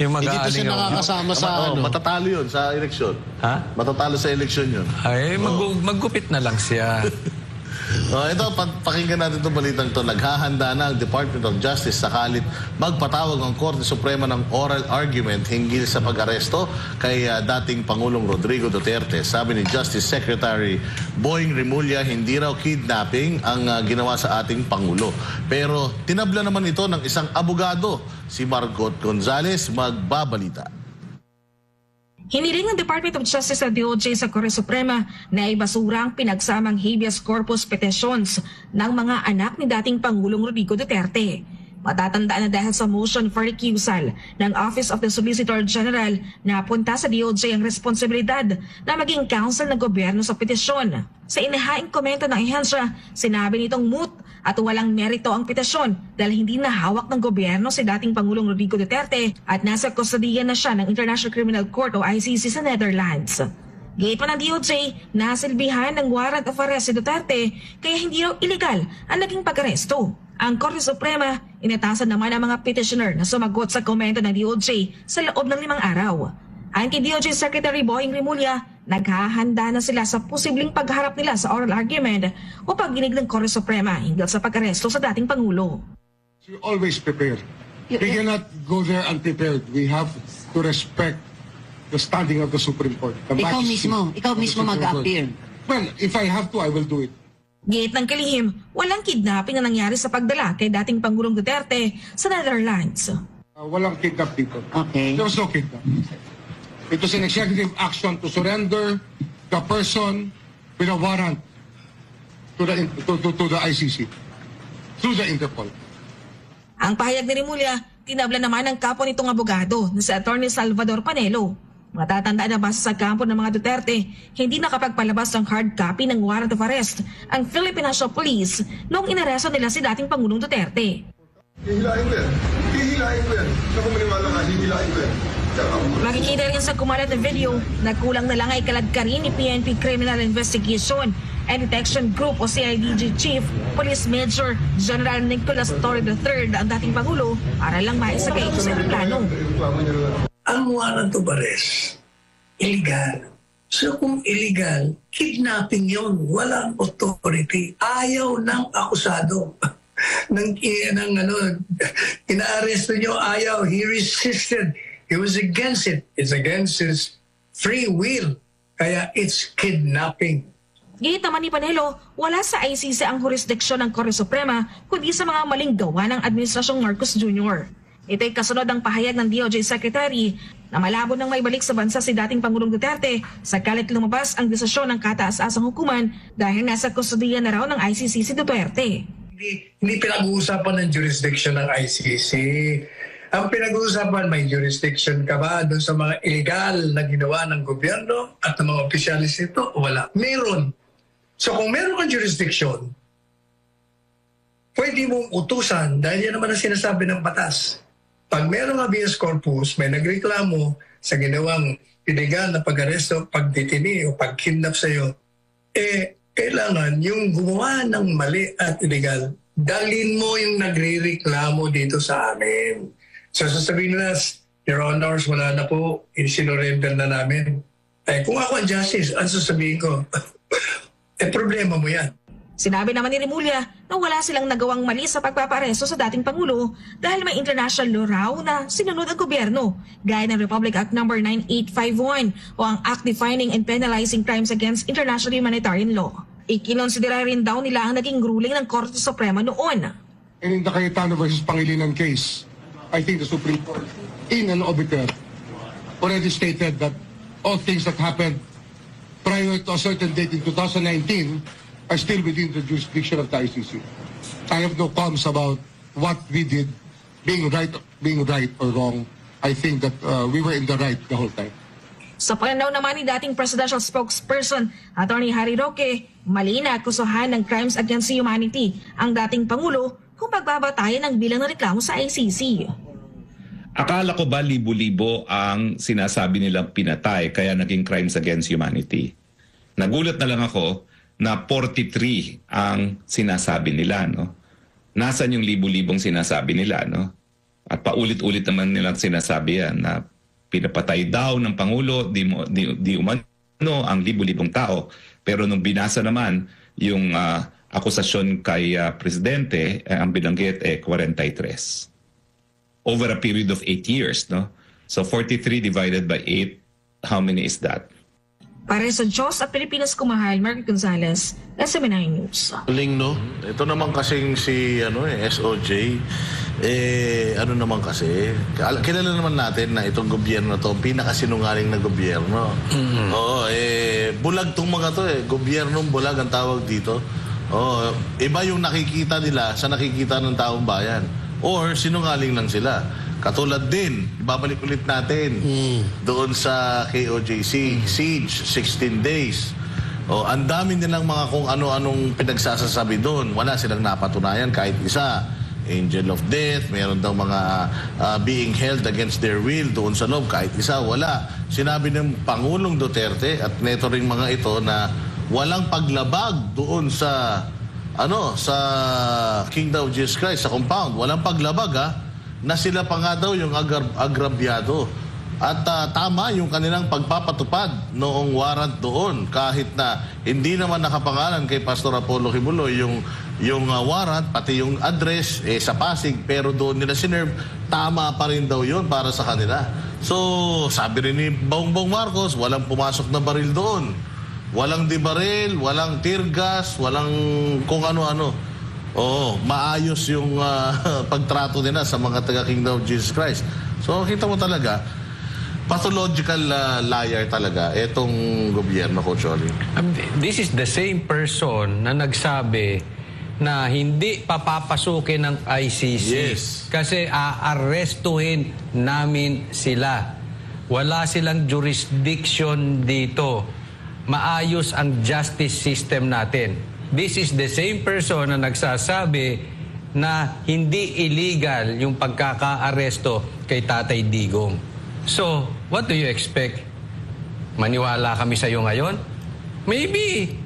Yung Hindi to siya nakakasama sa matatalo yun sa eleksyon. Matatalo sa eleksyon yun. Maggupit na lang siya. Ito, pakinggan natin itong balitang ito. Naghahanda na ang Department of Justice sakalit magpatawag ang Korte Suprema ng oral argument hinggil sa pag-aresto kay dating Pangulong Rodrigo Duterte. Sabi ni Justice Secretary Boying Rimulya, hindi raw kidnapping ang ginawa sa ating Pangulo. Pero tinabla naman ito ng isang abogado, si Margot Gonzales, magbabalita. Hiniling ng Department of Justice sa DOJ sa Korte Suprema na ibasura ang pinagsamang habeas corpus petitions ng mga anak ni dating Pangulong Rodrigo Duterte. Matatandaan na dahil sa motion for recusal ng Office of the Solicitor General na punta sa DOJ ang responsibilidad na maging counsel ng gobyerno sa petisyon. Sa inihaing komento ng ehensya, sinabi nitong moot at walang merito ang petisyon dahil hindi na hawak ng gobyerno si dating Pangulong Rodrigo Duterte at nasa kustodiya na siya ng International Criminal Court o ICC sa Netherlands. Gate pa ng DOJ, nasilbihan ng warrant of arrest si Duterte kaya hindi raw illegal ang naging pag-aresto. Ang Korte Suprema, inatasan naman ang mga petitioner na sumagot sa komento ng DOJ sa loob ng 5 araw. Ayon kay DOJ Secretary Boying Rimulya, naghahanda na sila sa posibleng pagharap nila sa oral argument o pagdinig ng Korte Suprema hinggil sa pag-aresto sa dating Pangulo. We always prepare. We cannot go there unprepared. We have to respect the standing of the Supreme Court. Ikaw mismo mag-appear. Well, if I have to, I will do it. Giit ng kalihim, walang kidnapping na nangyari sa pagdala kay dating Pangulong Duterte sa Netherlands. Walang kidnap dito. Okay. There was no kidnap. It was an executive action to surrender the person with a warrant to the ICC through the Interpol. Ang pahayag ni Rimulya, tinabla naman ng kapwa nitong abogado na si Attorney Salvador Panelo. Matatandaan na base sa kampo ng mga Duterte, hindi nakapagpalabas ng hard copy ng warrant of arrest ang Philippine National Police noong inaresto nila si dating Pangulong Duterte. Hihilahin ko yan. Hihilahin ko yan. Naku, maniwala ka, hihilahin ko yan. Makikita rin sa kumalat na video na kulang na lang ay kaladkarin ni PNP Criminal Investigation and Detection Group o CIDG Chief Police Major General Nicolas Torre III ang dating Pangulo para lang maisagay ito sa plano. Ang warrant of arrest, illegal. So kung illegal, kidnapping yun. Walang authority. Ayaw ng akusado. Inaaresto nyo, ayaw. He resisted. He was against it. It's against his free will. Kaya it's kidnapping. Gihit naman ni Panelo, wala sa ICC ang jurisdiksyon ng Korte Suprema kundi sa mga maling gawa ng Administrasyong Marcos Jr. Ito'y kasunod ng pahayag ng DOJ Secretary na malabo nang maibalik sa bansa si dating Pangulong Duterte sakalit lumabas ang desisyon ng kataas-asang hukuman dahil nasa kustodiya na raw ng ICC si Duterte. Hindi pinag-uusapan ng jurisdiction ng ICC. Ang pinag-uusapan, may jurisdiction ka ba doon sa mga illegal na ginawa ng gobyerno at ng mga opisyalis nito? Wala. Meron. So kung meron kang jurisdiction, pwede mong utusan dahil yan naman ang sinasabi ng batas. Pag merong habeas corpus, may nagreklamo sa ginawang illegal na pag-aresto, pagdetini o pag-kidnap sa'yo, kailangan yung gumawa ng mali at illegal, dalhin mo yung nagre-reklamo dito sa amin. So sasabihin na, Your Honors, wala na po, in-surrender na namin. Kung ako ang justice, ang sasabihin ko, problema mo yan. Sinabi naman ni Rimulya na wala silang nagawang mali sa pagpaparesto sa dating Pangulo dahil may international law raw na sinunod ang gobyerno, gaya ng Republic Act No. 9851 o ang Act Defining and Penalizing Crimes Against International Humanitarian Law. Ikinonsidera rin daw nila ang naging ruling ng Korte Suprema noon. And in the Cayetano versus Pangilinan case, I think the Supreme Court, in an obiter, already stated that all things that happened prior to a certain date in 2019 are still within the jurisdiction of the ICC. I have no qualms about what we did, being right or wrong. I think that we were in the right the whole time. Sa pananaw naman ni dating presidential spokesperson, Attorney Harry Roque, mali na akusahan ng crimes against humanity ang dating Pangulo kung pagbabatayan ng bilang ng reklamo sa ICC. Akala ko ba libo-libo ang sinasabi nilang pinatay kaya naging crimes against humanity? Nagulat na lang ako na 43 ang sinasabi nila, no? Nasaan yung libo-libong sinasabi nila, no? At paulit-ulit naman nilang sinasabi yan na pinapatay daw ng Pangulo, di umano ang libo-libong tao. Pero nung binasa naman yung akusasyon kay Presidente, ang binanggit 43. Over a period of 8 years, no? So 43 divided by 8, how many is that? Para sa Diyos at Pilipinas Kumahal, Margaret Gonzalez, SMN9 News. Galing, no? Ito naman kasing si SOJ, ano naman kasi, kilala naman natin na itong gobyerno to, pinakasinungaling na gobyerno. Oo, bulag tong mga to gobyernong bulag ang tawag dito. Oo, iba yung nakikita nila sa nakikita ng taong bayan. Or sinungaling lang sila. Katulad din, ibabalik ulit natin doon sa KOJC, siege, 16 days. O, ang dami nilang mga kung ano-anong pinagsasasabi doon. Wala silang napatunayan kahit isa. Angel of Death, meron daw mga being held against their will doon sa loob, kahit isa, wala. Sinabi ng Pangulong Duterte at neto ring mga ito na walang paglabag doon sa sa Kingdom of Jesus Christ, sa compound. Walang paglabag na sila pa nga daw yung agrabyado. At tama yung kanilang pagpapatupad noong warrant doon. Kahit na hindi naman nakapangalan kay Pastor Apollo Kibuloy yung warrant, pati yung address sa Pasig, pero doon nila sinerve, tama pa rin daw yun para sa kanila. So, sabi rin ni Bongbong Marcos, walang pumasok na baril doon. Walang dibaril, walang tear gas, walang kung ano-ano. Oo, maayos yung pagtrato nila sa mga taga-Kingdom of Jesus Christ. So, kita mo talaga, pathological liar talaga itong gobyerno, Coach Oli. This is the same person na nagsabi na hindi papapasukin ng ICC. Yes. Kasi aarestuhin namin sila. Wala silang jurisdiction dito. Maayos ang justice system natin. This is the same person na nagsasabi na hindi illegal yung pagkaka-aresto kay Tatay Digong. So, what do you expect? Maniwala kami sa iyo ngayon? Maybe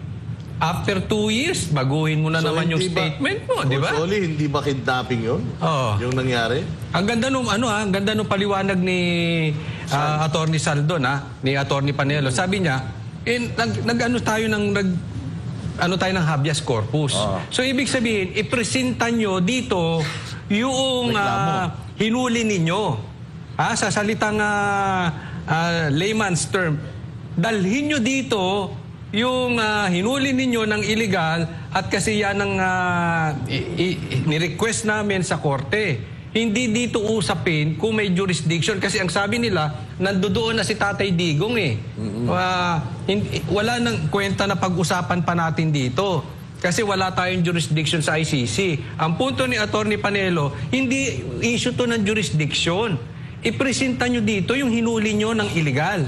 after 2 years, baguhin mo na naman yung statement mo, di ba? Actually, hindi ba kidnapping yun? Oo. Yung nangyari? Ang ganda nung ang ganda nung paliwanag ni Attorney Saldon, ni Attorney Panelo. Sabi niya, nag-ano tayo ng habeas corpus. So ibig sabihin, ipresenta nyo dito yung hinuli ninyo. Sa salitang layman's term, dalhin nyo dito yung hinuli ninyo ng illegal at kasi yan ang ni-request namin sa korte. Hindi dito usapin kung may jurisdiction kasi ang sabi nila, nandoon na si Tatay Digong wala nang kwenta na pag-usapan pa natin dito. Kasi wala tayong jurisdiction sa ICC. Ang punto ni Attorney Panelo, hindi issue to ng jurisdiction. Ipresenta nyo dito yung hinuli nyo ng illegal.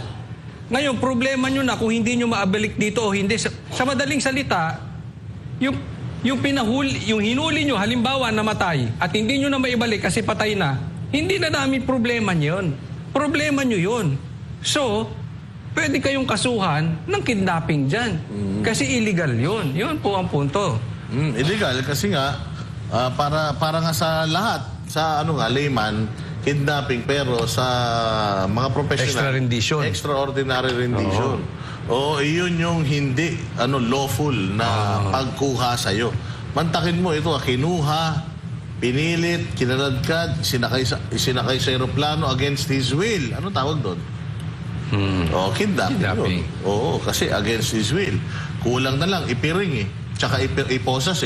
Ngayon, problema nyo na kung hindi nyo maabalik dito o hindi. Sa madaling salita, yung hinuli nyo, halimbawa namatay, at hindi nyo na maibalik kasi patay na, hindi na namin problema nyo yun. Problema nyo yun. So, pwede kayong kasuhan ng kidnapping dyan. Kasi illegal yun. Yun po ang punto. Illegal kasi nga, para nga sa lahat, sa layman, kidnapping, pero sa mga professional, extraordinary rendition. Iyon yung hindi lawful na pagkuha sa'yo. Mantakin mo ito, kinuha, pinilit, kinaladkad, isinakay sa aeroplano against his will. Ano tawag doon? Kidnapping. Oo, kasi against his will. Kulang na lang, ipiring tsaka iposas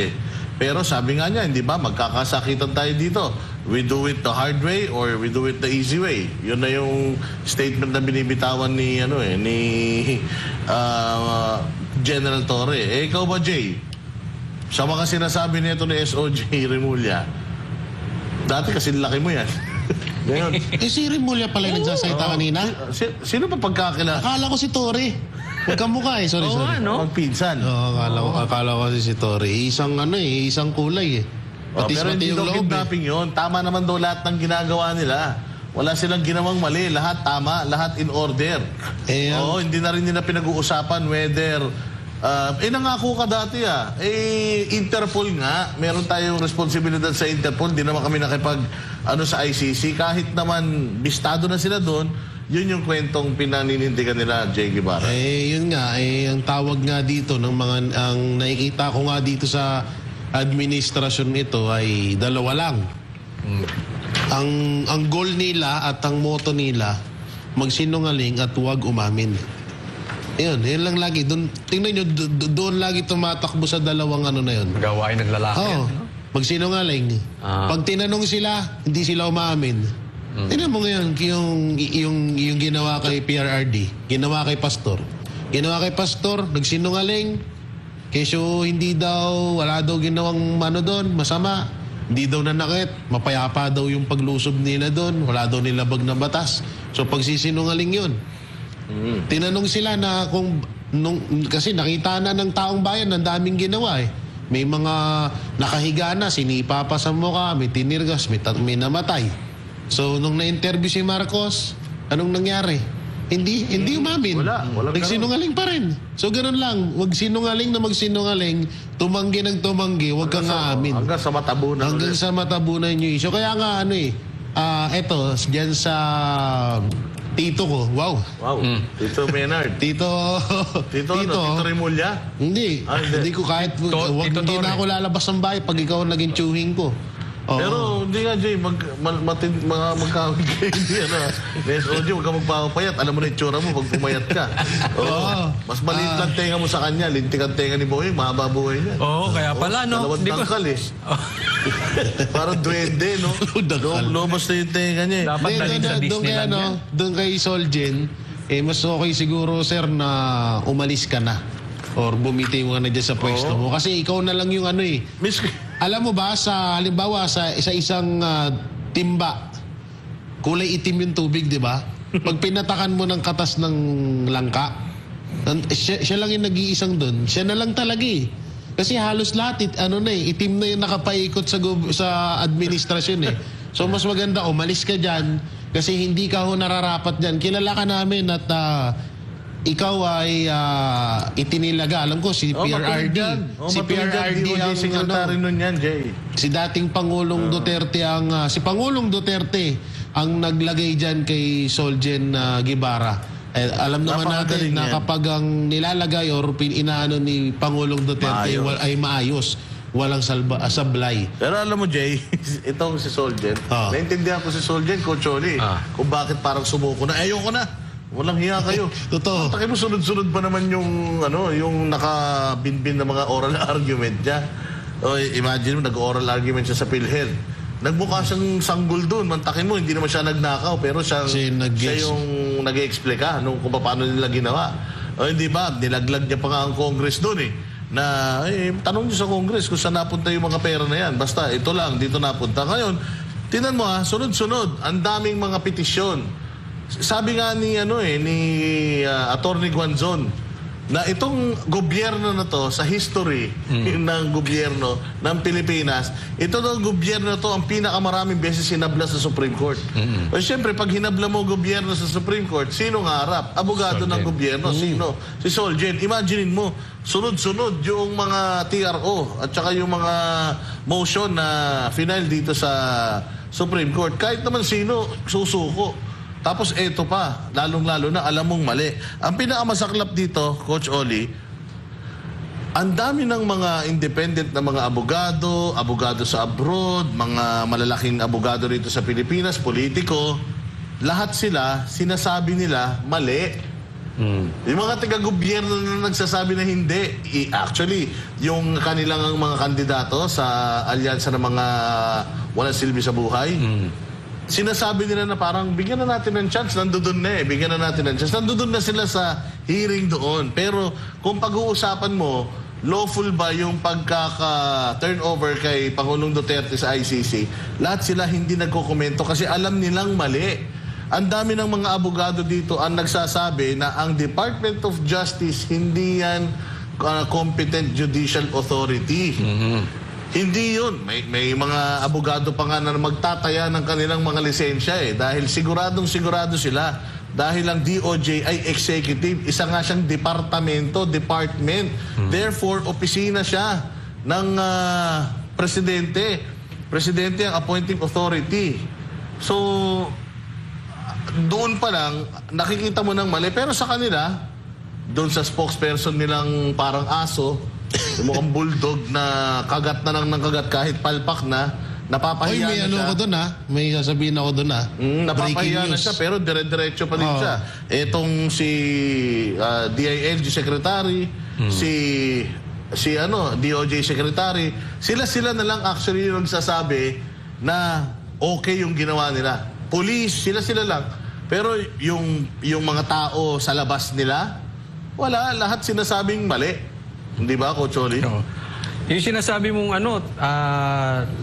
Pero sabi nga niya, hindi ba, magkakasakitan tayo dito. We do it the hard way or we do it the easy way. Yun na yung statement na binibitawan ni General Torre. Ikaw ba, Jay? Sa mga sinasabi nito ni SOJ Remulla, dati kasi laki mo yan. Si Remulla pala yung nagsasalita kanina? Sino pa pagkakilala? Akala ko si Torre. Magkamukha Sorry. Magpinsan. Akala ko si Torre. Isang kulay Pero hindi daw kidnapping yun. Tama naman daw lahat ng ginagawa nila. Wala silang ginawang mali. Lahat tama, lahat in order. Hindi na rin nila pinag-uusapan whether nangako ka dati Interpol nga. Meron tayong responsibilidad sa Interpol. Hindi naman kami nakipag sa ICC. Kahit naman bistado na sila doon, yun yung kwentong pinaninindigan nila, Jay Guevara. Yun nga, ang tawag nga dito ng ang nakikita ko nga dito sa administrasyon ito ay dalawa lang. Ang goal nila at ang motto nila, magsinungaling at huwag umamin. Yun lang lagi. Tingnan nyo, doon lagi tumatakbo sa dalawang na yun. Gawain ng lalaki. Magsinungaling. Pag tinanong sila, hindi sila umamin. Tingnan mo ngayon yung ginawa kay PRRD, ginawa kay Pastor. Ginawa kay Pastor, nagsinungaling. Kesyo wala daw ginawang doon, masama. Hindi daw nanakit, mapayapa daw yung paglusob nila doon, wala daw nilabag na batas. So pagsisinungaling yun. Tinanong sila na kasi nakita na ng taong bayan, ang daming ginawa May mga nakahiga na, sinipa pa sa mukha, may tinirgas, may namatay. So, nung na-interview si Marcos, anong nangyari? Hindi umamin. Nagsinungaling pa rin. So, ganun lang. Huwag sinungaling na magsinungaling, tumanggi ng tumanggi, huwag kang aamin. Hanggang sa matabunan. Hanggang sa matabunan yung issue. Kaya nga, eto, dyan sa tito ko. Wow. Tito Maynard. Tito Remulla? Hindi. Hindi ko kahit, hindi na ako lalabas ng bahay pag ikaw naging tsuhing ko. Pero hindi nga, Jay, magkawin kayo. SOG, huwag ka magpapayat. Alam mo na yung tsura mo pag pumayat ka. Mas maliit lang tenga mo sa kanya. Lintik ang tenga ni Boying, mahaba buhay niya. Kaya pala, no? Dalawang tangkal eh. Parang duwende, no? Lobos na yung tenga niya eh. Dapat dalhin sa Disneyland yan. Doon kay Solgen, mas okay siguro, sir, na umalis ka na. Or bumiti mo na dyan sa pwesto mo. Kasi ikaw na lang yung alam mo ba, halimbawa, sa isang timba, kulay itim yung tubig, di ba? Pag pinatakan mo ng katas ng langka, siya lang yung nag-iisang doon. Siya na lang talaga eh. Kasi halos lahat, itim na yung nakapaikot sa administrasyon eh. So mas maganda, umalis ka dyan kasi hindi ka nararapat dyan. Kilala ka namin at ikaw ay itinilaga. Alam ko, si PRRD. Si PRRD ang secretary nun yan, Jay. Si dating Pangulong Duterte si Pangulong Duterte ang naglagay dyan kay Solgen Guevara. Alam naman natin na kapag ang nilalagay or inaano ni Pangulong Duterte ay maayos. Walang sablay. Pero alam mo, Jay, itong si Solgen, naintindihan ko si Solgen, Coach Oli, kung bakit parang sumuko na. Ayoko na. Walang hiya kayo. Totoo. Taki mo, sunod-sunod pa naman yung nakabinbin na mga oral argument niya. Imagine mo, nag-oral argument siya sa PhilHealth. Nagmukha siyang sanggol doon. Mantakin mo, hindi naman siya nagnakaw. Pero siya yung nag-explica kung paano nila ginawa. Hindi ba? Nilaglag niya pa nga ang Congress doon eh. Tanong niyo sa Congress kung saan napunta yung mga pera na yan. Basta, ito lang, dito napunta. Ngayon, tinan mo sunod-sunod, ang daming mga petisyon. Sabi nga ni Attorney Guanzon na itong gobyerno na to sa history ng gobyerno ng Pilipinas, ito ng gobyerno na to ang pinakamaraming beses hinabla sa Supreme Court. Siyempre, pag hinabla mo gobyerno sa Supreme Court, sino nga harap? Abogado ng gobyerno. Sino? Si Solgen. Imaginein mo, sunod-sunod yung mga TRO at saka yung mga motion na final dito sa Supreme Court. Kahit naman sino, susuko. Tapos eto pa, lalong-lalo na alam mong mali. Ang pinakamasaklap dito, Coach Oli, ang dami ng mga independent na mga abogado sa abroad, mga malalaking abogado rito sa Pilipinas, politiko, lahat sila, sinasabi nila, mali. Yung mga taga-gobyerno na nagsasabi na hindi. Actually, yung kanilang mga kandidato sa alyansa ng mga walang silbi sa buhay, sinasabi nila na parang bigyan na natin ng chance, nandoon na bigyan na natin ng chance. Nandoon na sila sa hearing doon. Pero kung pag-uusapan mo, lawful ba yung pagkaka-turnover kay Pangulong Duterte sa ICC, lahat sila hindi nagkokomento kasi alam nilang mali. Ang dami ng mga abogado dito ang nagsasabi na ang Department of Justice hindi yan competent judicial authority. Hindi yun. May mga abogado pa nga na magtataya ng kanilang mga lisensya dahil sigurado sila. Dahil ang DOJ ay executive, isa nga siyang department. Therefore, opisina siya ng presidente. Presidente ang appointing authority. So, doon pa lang, nakikita mo ng mali. Pero sa kanila, doon sa spokesperson nilang parang aso, mukhang bulldog na kagat na ng kagat kahit palpak na, napapahiya na siya. May ako doon may sasabihin ako doon napapahiya na siya pero dire-diretso pa din siya. Etong si DILG Secretary, si DOJ Secretary, sila na lang actually yung nagsasabi na okay yung ginawa nila. Police, sila lang. Pero yung mga tao sa labas nila, wala, lahat sinasabing mali. Hindi ba, Coach Oli? Yung sinasabi mong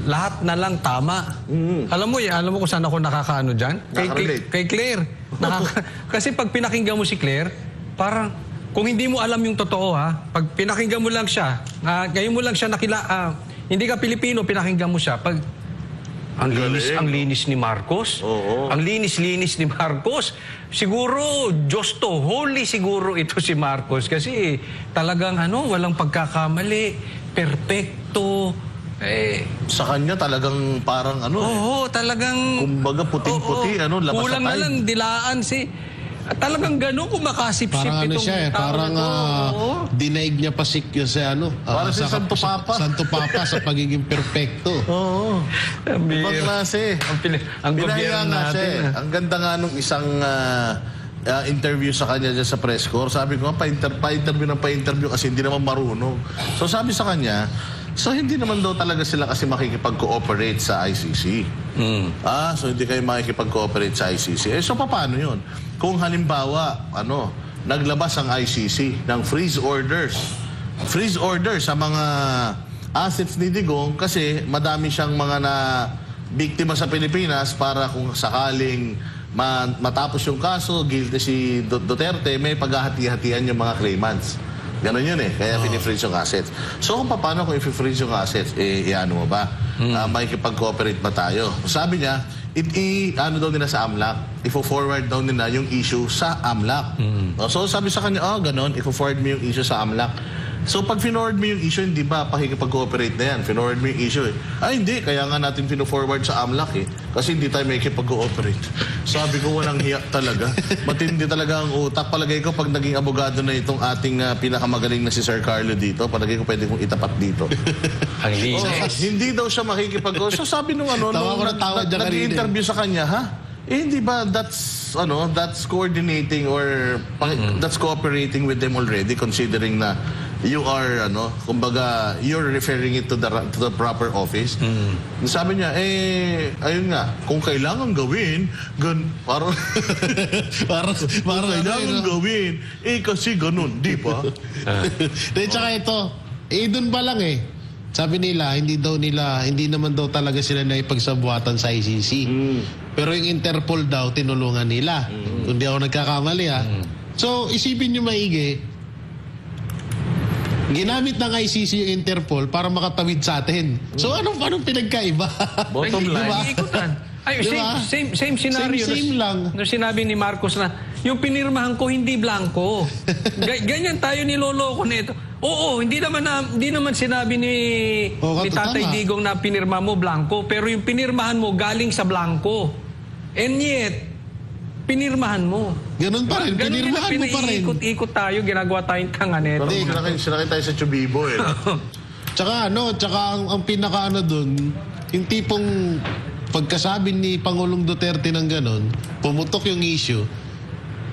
lahat na lang tama. Alam mo kung saan ako nakakaano dyan? Kay Claire. Kasi pag pinakinggan mo si Claire, parang kung hindi mo alam yung totoo pag pinakinggan mo lang siya, ngayon mo lang siya hindi ka Pilipino, pinakinggan mo siya. Pag ang linis ni Marcos. Ang linis-linis ni Marcos. Siguro, Diyos to, holy siguro ito si Marcos. Kasi talagang walang pagkakamali, perpekto, Sa kanya talagang parang ano talagang... kumbaga puting-puti, labas kulang sa na lang, dilaan talagang gano'n kumakasip-sip Parang itong siya tao parang na to. dinaig niya pa si Parang si Santo Papa. Santo Papa sa pagiging perfecto. Oo. Ibang klase. Ang gobyerno natin. Ang ganda nga nung isang interview sa kanya dyan sa press corps. Sabi ko, pa-interview kasi hindi naman marunong. So sabi sa kanya, so hindi naman daw talaga sila kasi makikipag-cooperate sa ICC. So hindi kayo makikipag-cooperate sa ICC. So paano yun? Kung halimbawa, naglabas ang ICC ng freeze orders sa mga assets ni Digong kasi madami siyang mga biktima sa Pilipinas para kung sakaling matapos yung kaso, guilty si Duterte, may paghahati-hatian yung mga claimants. Ganon yun kaya pinifreeze yung assets. So kung paano kung i-freeze yung assets, ano mo ba? Makikipag-cooperate ba tayo? Sabi niya, daw nila sa AMLAC, ifo-forward daw nila yung issue sa AMLAC. So sabi sa kanya, ganon, ifo-forward mo yung issue sa AMLAC. So pag finorward mo yung issue, hindi ba pakikipag-cooperate na yan? Finorward mo yung issue hindi, kaya nga natin fino-forward sa AMLAC kasi hindi tayo makikipag-cooperate. Sabi ko, walang hiya talaga. Matindi talaga ang utak. Palagay ko, pag naging abogado na itong ating pinakamagaling na si Sir Carlo dito, palagay ko pwede kong itapat dito. Ang linis. Hindi daw siya makikipag-cooperate. So sabi nung nag-interview sa kanya, hindi ba that's coordinating or that's cooperating with them already, considering na you are kumbaga you're referring it to the proper office. Sabi niya ayun nga, kung kailangan gawin parang kailangan gawin kasi ganun, di ba? Tsaka ito doon pa lang sabi nila, hindi naman daw talaga sila na ipagsabuatan sa ICC. Pero yung Interpol daw, tinulungan nila. Kung di ako nagkakamali So, isipin nyo maigi, ginamit ng ICC yung Interpol para makatawid sa atin. So, anong pinagkaiba? Bottom line. Same scenario. Same lang. Nung sinabi ni Marcos na, yung pinirmahan ko hindi blanco. Ganyan tayo niloloko nito. Oo, hindi naman sinabi ni Tatay Digong na pinirma mo blanco, pero yung pinirmahan mo galing sa blanco. And yet, pinirmahan mo. Ganun pa rin, pinirmahan mo pa rin. Ikot tayo, ginagawa tayong tanga nito. Sinakay tayo sa Chubibo Tsaka ang pinaka dun, yung tipong pagkasabi ni Pangulong Duterte ng ganun, pumutok yung issue,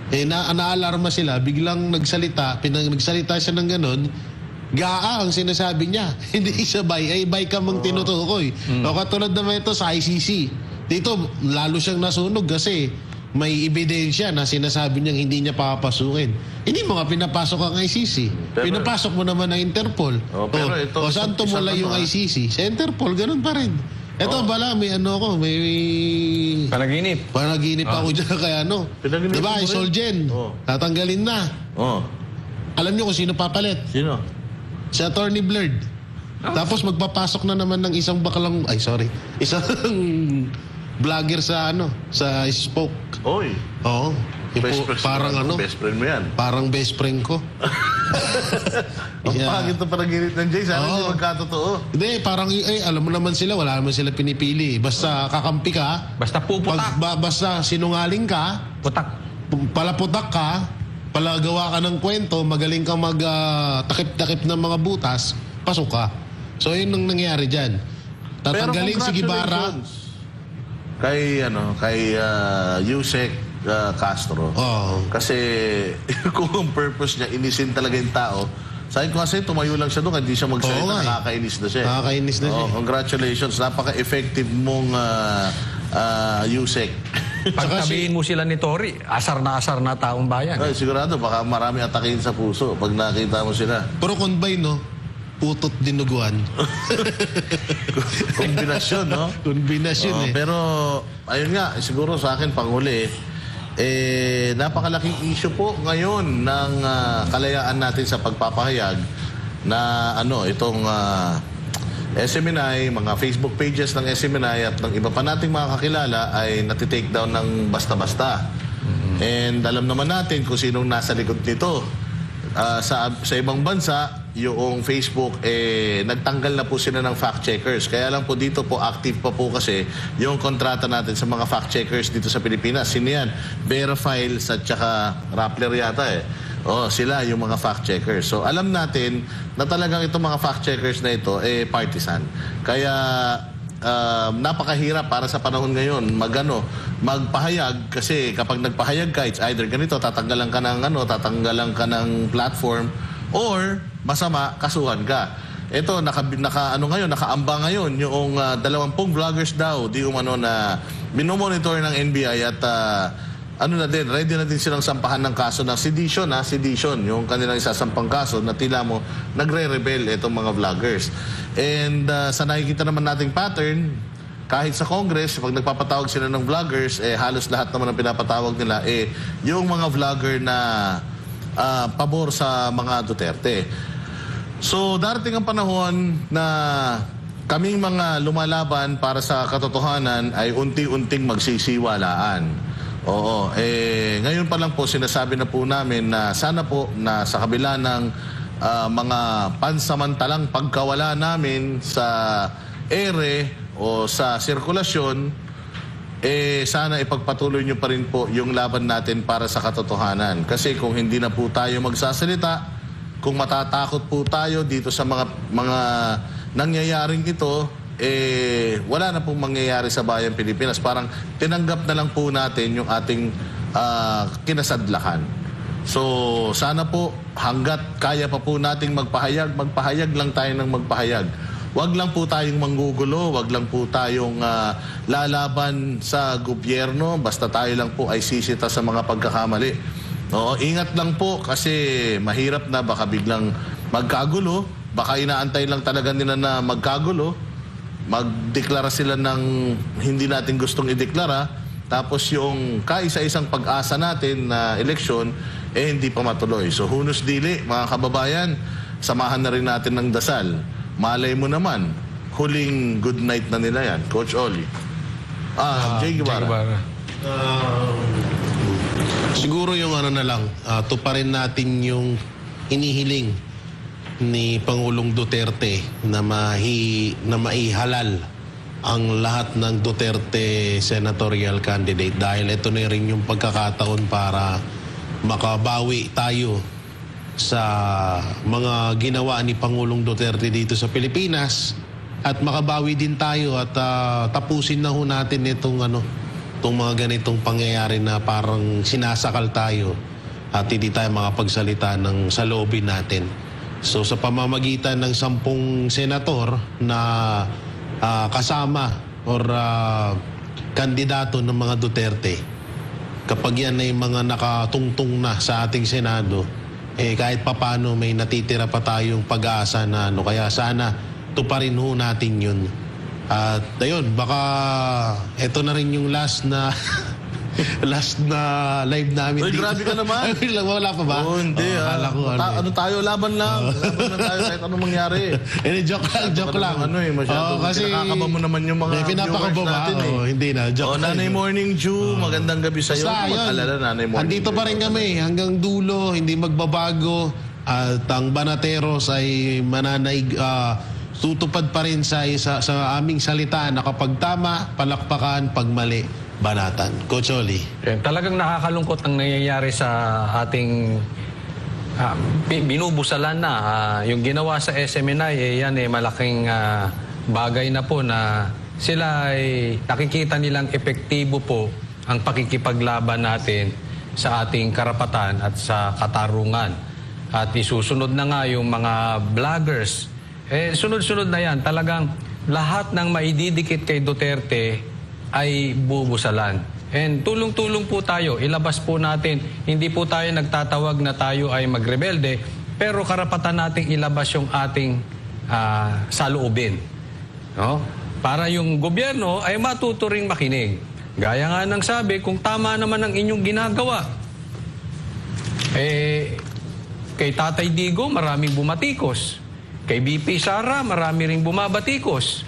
naalarma sila, biglang nagsalita siya ng ganun, ang sinasabi niya. Hindi siya bay ka mang tinutukoy. O katulad naman ito sa ICC. Dito, lalo siyang nasunog kasi may ebidensya na sinasabi niyang hindi niya papasukin. Hindi mo nga pinapasok ang ICC. Pinapasok mo naman ang Interpol. Saan tumula yung ICC? Sa Interpol, ganun pa rin. Ito may may panaginip ako dyan kaya diba, Solgen, tatanggalin na. Alam niyo kung sino papalit? Sino? Si Attorney Blurred. Tapos magpapasok na naman ng isang isang vlogger sa Spoke. Oy. Oo. Parang best friend mo yan. Parang best friend ko. Ang pangit na panaginip ng Jay. Sana hindi magkatotoo. Hindi, parang alam mo naman sila, wala naman sila pinipili. Basta kakampi ka. Basta puputak. Basta sinungaling ka. Palaputak ka. Palagawa ka ng kwento. Magaling ka takip-takip ng mga butas. Pasok ka. So yun ang nangyari dyan. Tatanggalin si Guevara. Kay Yusek Castro. Kasi kung ang purpose niya, inisin talaga yung tao. Sabi ko kasi tumayo lang siya doon, hindi siya magsalita, nakakainis na siya. Nakakainis na siya. Congratulations, napaka-effective mong Yusek. Pag sabihin mo sila ni Tory, asar na taong bayan. Sigurado, baka marami atakin sa puso pag nakita mo sila. Pero combine, putot dinuguan. Kombinasyon, Kombinasyon Pero, ayun nga, siguro sa akin, panghuli, napakalaking issue po ngayon ng kalayaan natin sa pagpapahayag na itong SMNI, mga Facebook pages ng SMNI at ng iba pa nating mga kakilala ay natitake down ng basta-basta. And alam naman natin kung sinong nasa likod nito. Sa ibang bansa, yung Facebook, nagtanggal na po sila ng fact checkers. Kaya lang po dito po, active pa po kasi yung kontrata natin sa mga fact checkers dito sa Pilipinas. Sino yan? Vera Files at saka Rappler yata sila yung mga fact checkers. So alam natin na talagang itong mga fact checkers na ito partisan. Kaya napakahirap para sa panahon ngayon magpahayag, kasi kapag nagpahayag ka, it's either ganito, tatanggalan ka ng platform, or masama, kasuhan ka. Ito, nakaamba ngayon yung 20 vloggers daw di umano na minomonitor ng NBI at ready na din silang sampahan ng kaso ng sedition, yung kanilang isasampang kaso na tila mo nagre-rebel itong mga vloggers. And sa nakikita naman nating pattern, kahit sa Congress, pag nagpapatawag sila ng vloggers, halos lahat naman ang pinapatawag nila yung mga vlogger na pabor sa mga Duterte. So darating ang panahon na kaming mga lumalaban para sa katotohanan ay unti-unting magsisiwalaan. Ngayon pa lang po sinasabi na po namin na sana po na sa kabila ng mga pansamantalang pagkawala namin sa ere o sa sirkulasyon, sana ipagpatuloy nyo pa rin po yung laban natin para sa katotohanan. Kasi kung hindi na po tayo magsasalita, kung matatakot po tayo dito sa mga nangyayaring ito, wala na pong mangyayari sa bayang Pilipinas. Parang tinanggap na lang po natin yung ating kinasadlakan. So sana po hanggat kaya pa po nating magpahayag lang tayo ng magpahayag. Wag lang po tayong manggugulo, wag lang po tayong lalaban sa gobyerno, basta tayo lang po ay sisita sa mga pagkakamali. Ingat lang po kasi mahirap na baka biglang magkagulo, baka inaantay lang talaga nila na magkagulo, magdeklara sila ng hindi natin gustong ideklara, tapos yung kaisa-isang pag-asa natin na eleksyon, hindi pa matuloy. So hunos dili, mga kababayan, samahan na rin natin ng dasal. Malay mo naman, huling good night na nila yan. Coach Oli. Jay Guevara. Siguro yung na lang, tuparin natin yung inihiling ni Pangulong Duterte na maihalal ang lahat ng Duterte senatorial candidate, dahil ito na rin yung pagkakataon para makabawi tayo sa mga ginawa ni Pangulong Duterte dito sa Pilipinas, at makabawi din tayo at tapusin na ho natin itong mga ganitong pangyayari na parang sinasakal tayo at hindi tayo makapagsalita ng saloobin natin. So sa pamamagitan ng 10 senator na kasama or kandidato ng mga Duterte, kapag yan ay mga nakatungtong na sa ating Senado, kahit papano may natitira pa tayong pag-asa na kaya sana tuparin ho natin yun. At ayun, baka ito na rin yung last na live namin. Uy, grabe ka naman. Wala pa ba? Hindi. Tayo, laban lang. Laban lang tayo kahit anong mangyari. Joke lang. Kasi nakakaba mo naman yung mga viewers natin. Hindi na, joke lang. Nanay Morning Jew, magandang gabi sa'yo. Mag-alala, Nanay Morning Andito pa rin kami hanggang dulo, hindi magbabago. At ang Banateros ay tutupad pa rin sa aming salita na kapag tama, palakpakan, pag mali, banatan. Coach Oli. Talagang nakakalungkot ang nangyayari sa ating binubusalan na. Yung ginawa sa SMNI, yan malaking bagay na po na sila ay nakikita nilang epektibo po ang pakikipaglaban natin sa ating karapatan at sa katarungan. At isusunod na nga yung mga vloggers. Sunod-sunod na yan. Talagang lahat ng maididikit kay Duterte ay bubusalan. And tulong-tulong po tayo. Ilabas po natin. Hindi po tayo nagtatawag na tayo ay magrebelde, pero karapatan nating ilabas yung ating saloobin. No? Para yung gobyerno ay matuturing makinig. Gaya nga ng sabi, kung tama naman ang inyong ginagawa, kay Tatay Digo, maraming bumatikos. Kay BP Sara, marami ring bumabatikos.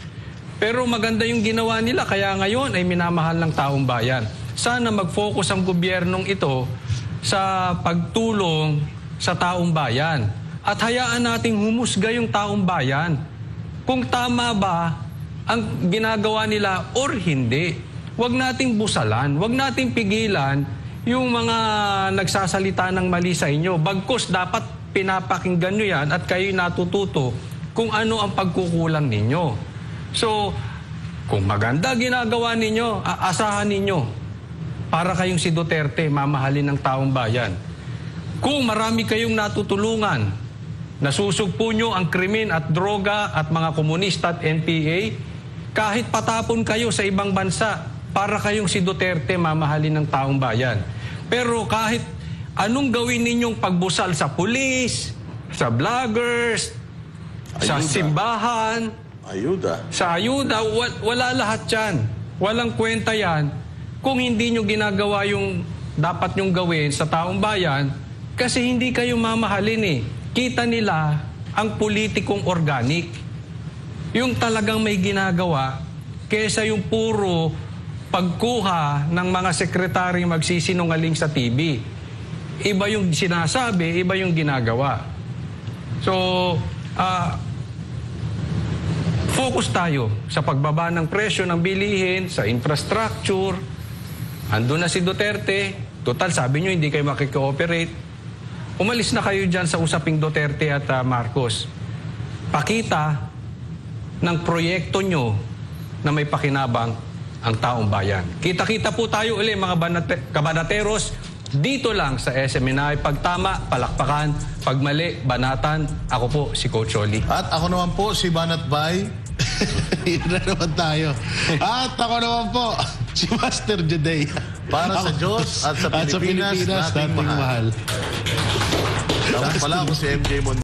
Pero maganda yung ginawa nila, kaya ngayon ay minamahal ng taong bayan. Sana mag-focus ang gobyernong ito sa pagtulong sa taong bayan. at hayaan nating humusga yung taong bayan. Kung tama ba ang ginagawa nila or hindi. Huwag nating busalan, huwag nating pigilan yung mga nagsasalita ng mali sa inyo. Bagkus dapat pinapakinggan nyo yan at kayo natututo kung ano ang pagkukulang ninyo. So, kung maganda ginagawa ninyo, aasahan ninyo para kayong si Duterte, mamahalin ng taong bayan. Kung marami kayong natutulungan, nasusugpo nyo ang krimen at droga at mga komunista at NPA, kahit patapon kayo sa ibang bansa, para kayong si Duterte, mamahalin ng taong bayan. Pero kahit anong gawin ninyong pagbusal sa pulis, sa vloggers, sa simbahan, sa ayuda, wala lahat yan. Walang kwenta yan kung hindi nyo ginagawa yung dapat nyong gawin sa taong bayan kasi hindi kayo mamahalin eh. Kita nila ang politikong organic. Yung talagang may ginagawa kesa yung puro pagkuha ng mga sekretary magsisinungaling sa TV. Iba yung sinasabi, iba yung ginagawa. So, focus tayo sa pagbaba ng presyo ng bilihin, sa infrastructure. Andun na si Duterte. Total, sabi nyo, hindi kayo makikooperate. Umalis na kayo dyan sa usaping Duterte at Marcos. Pakita ng proyekto nyo na may pakinabang ang taong bayan. Kita-kita po tayo ulit mga kabanateros dito lang sa SMNI. Pag tama, palakpakan. Pag mali, banatan. Ako po si Coach Oli. At ako naman po si Banat Bay. Yun na naman tayo. At ako naman po si Master Juday. Para sa Diyos at sa Pilipinas, nating mahal. Tapos pala ako si MJ Mon.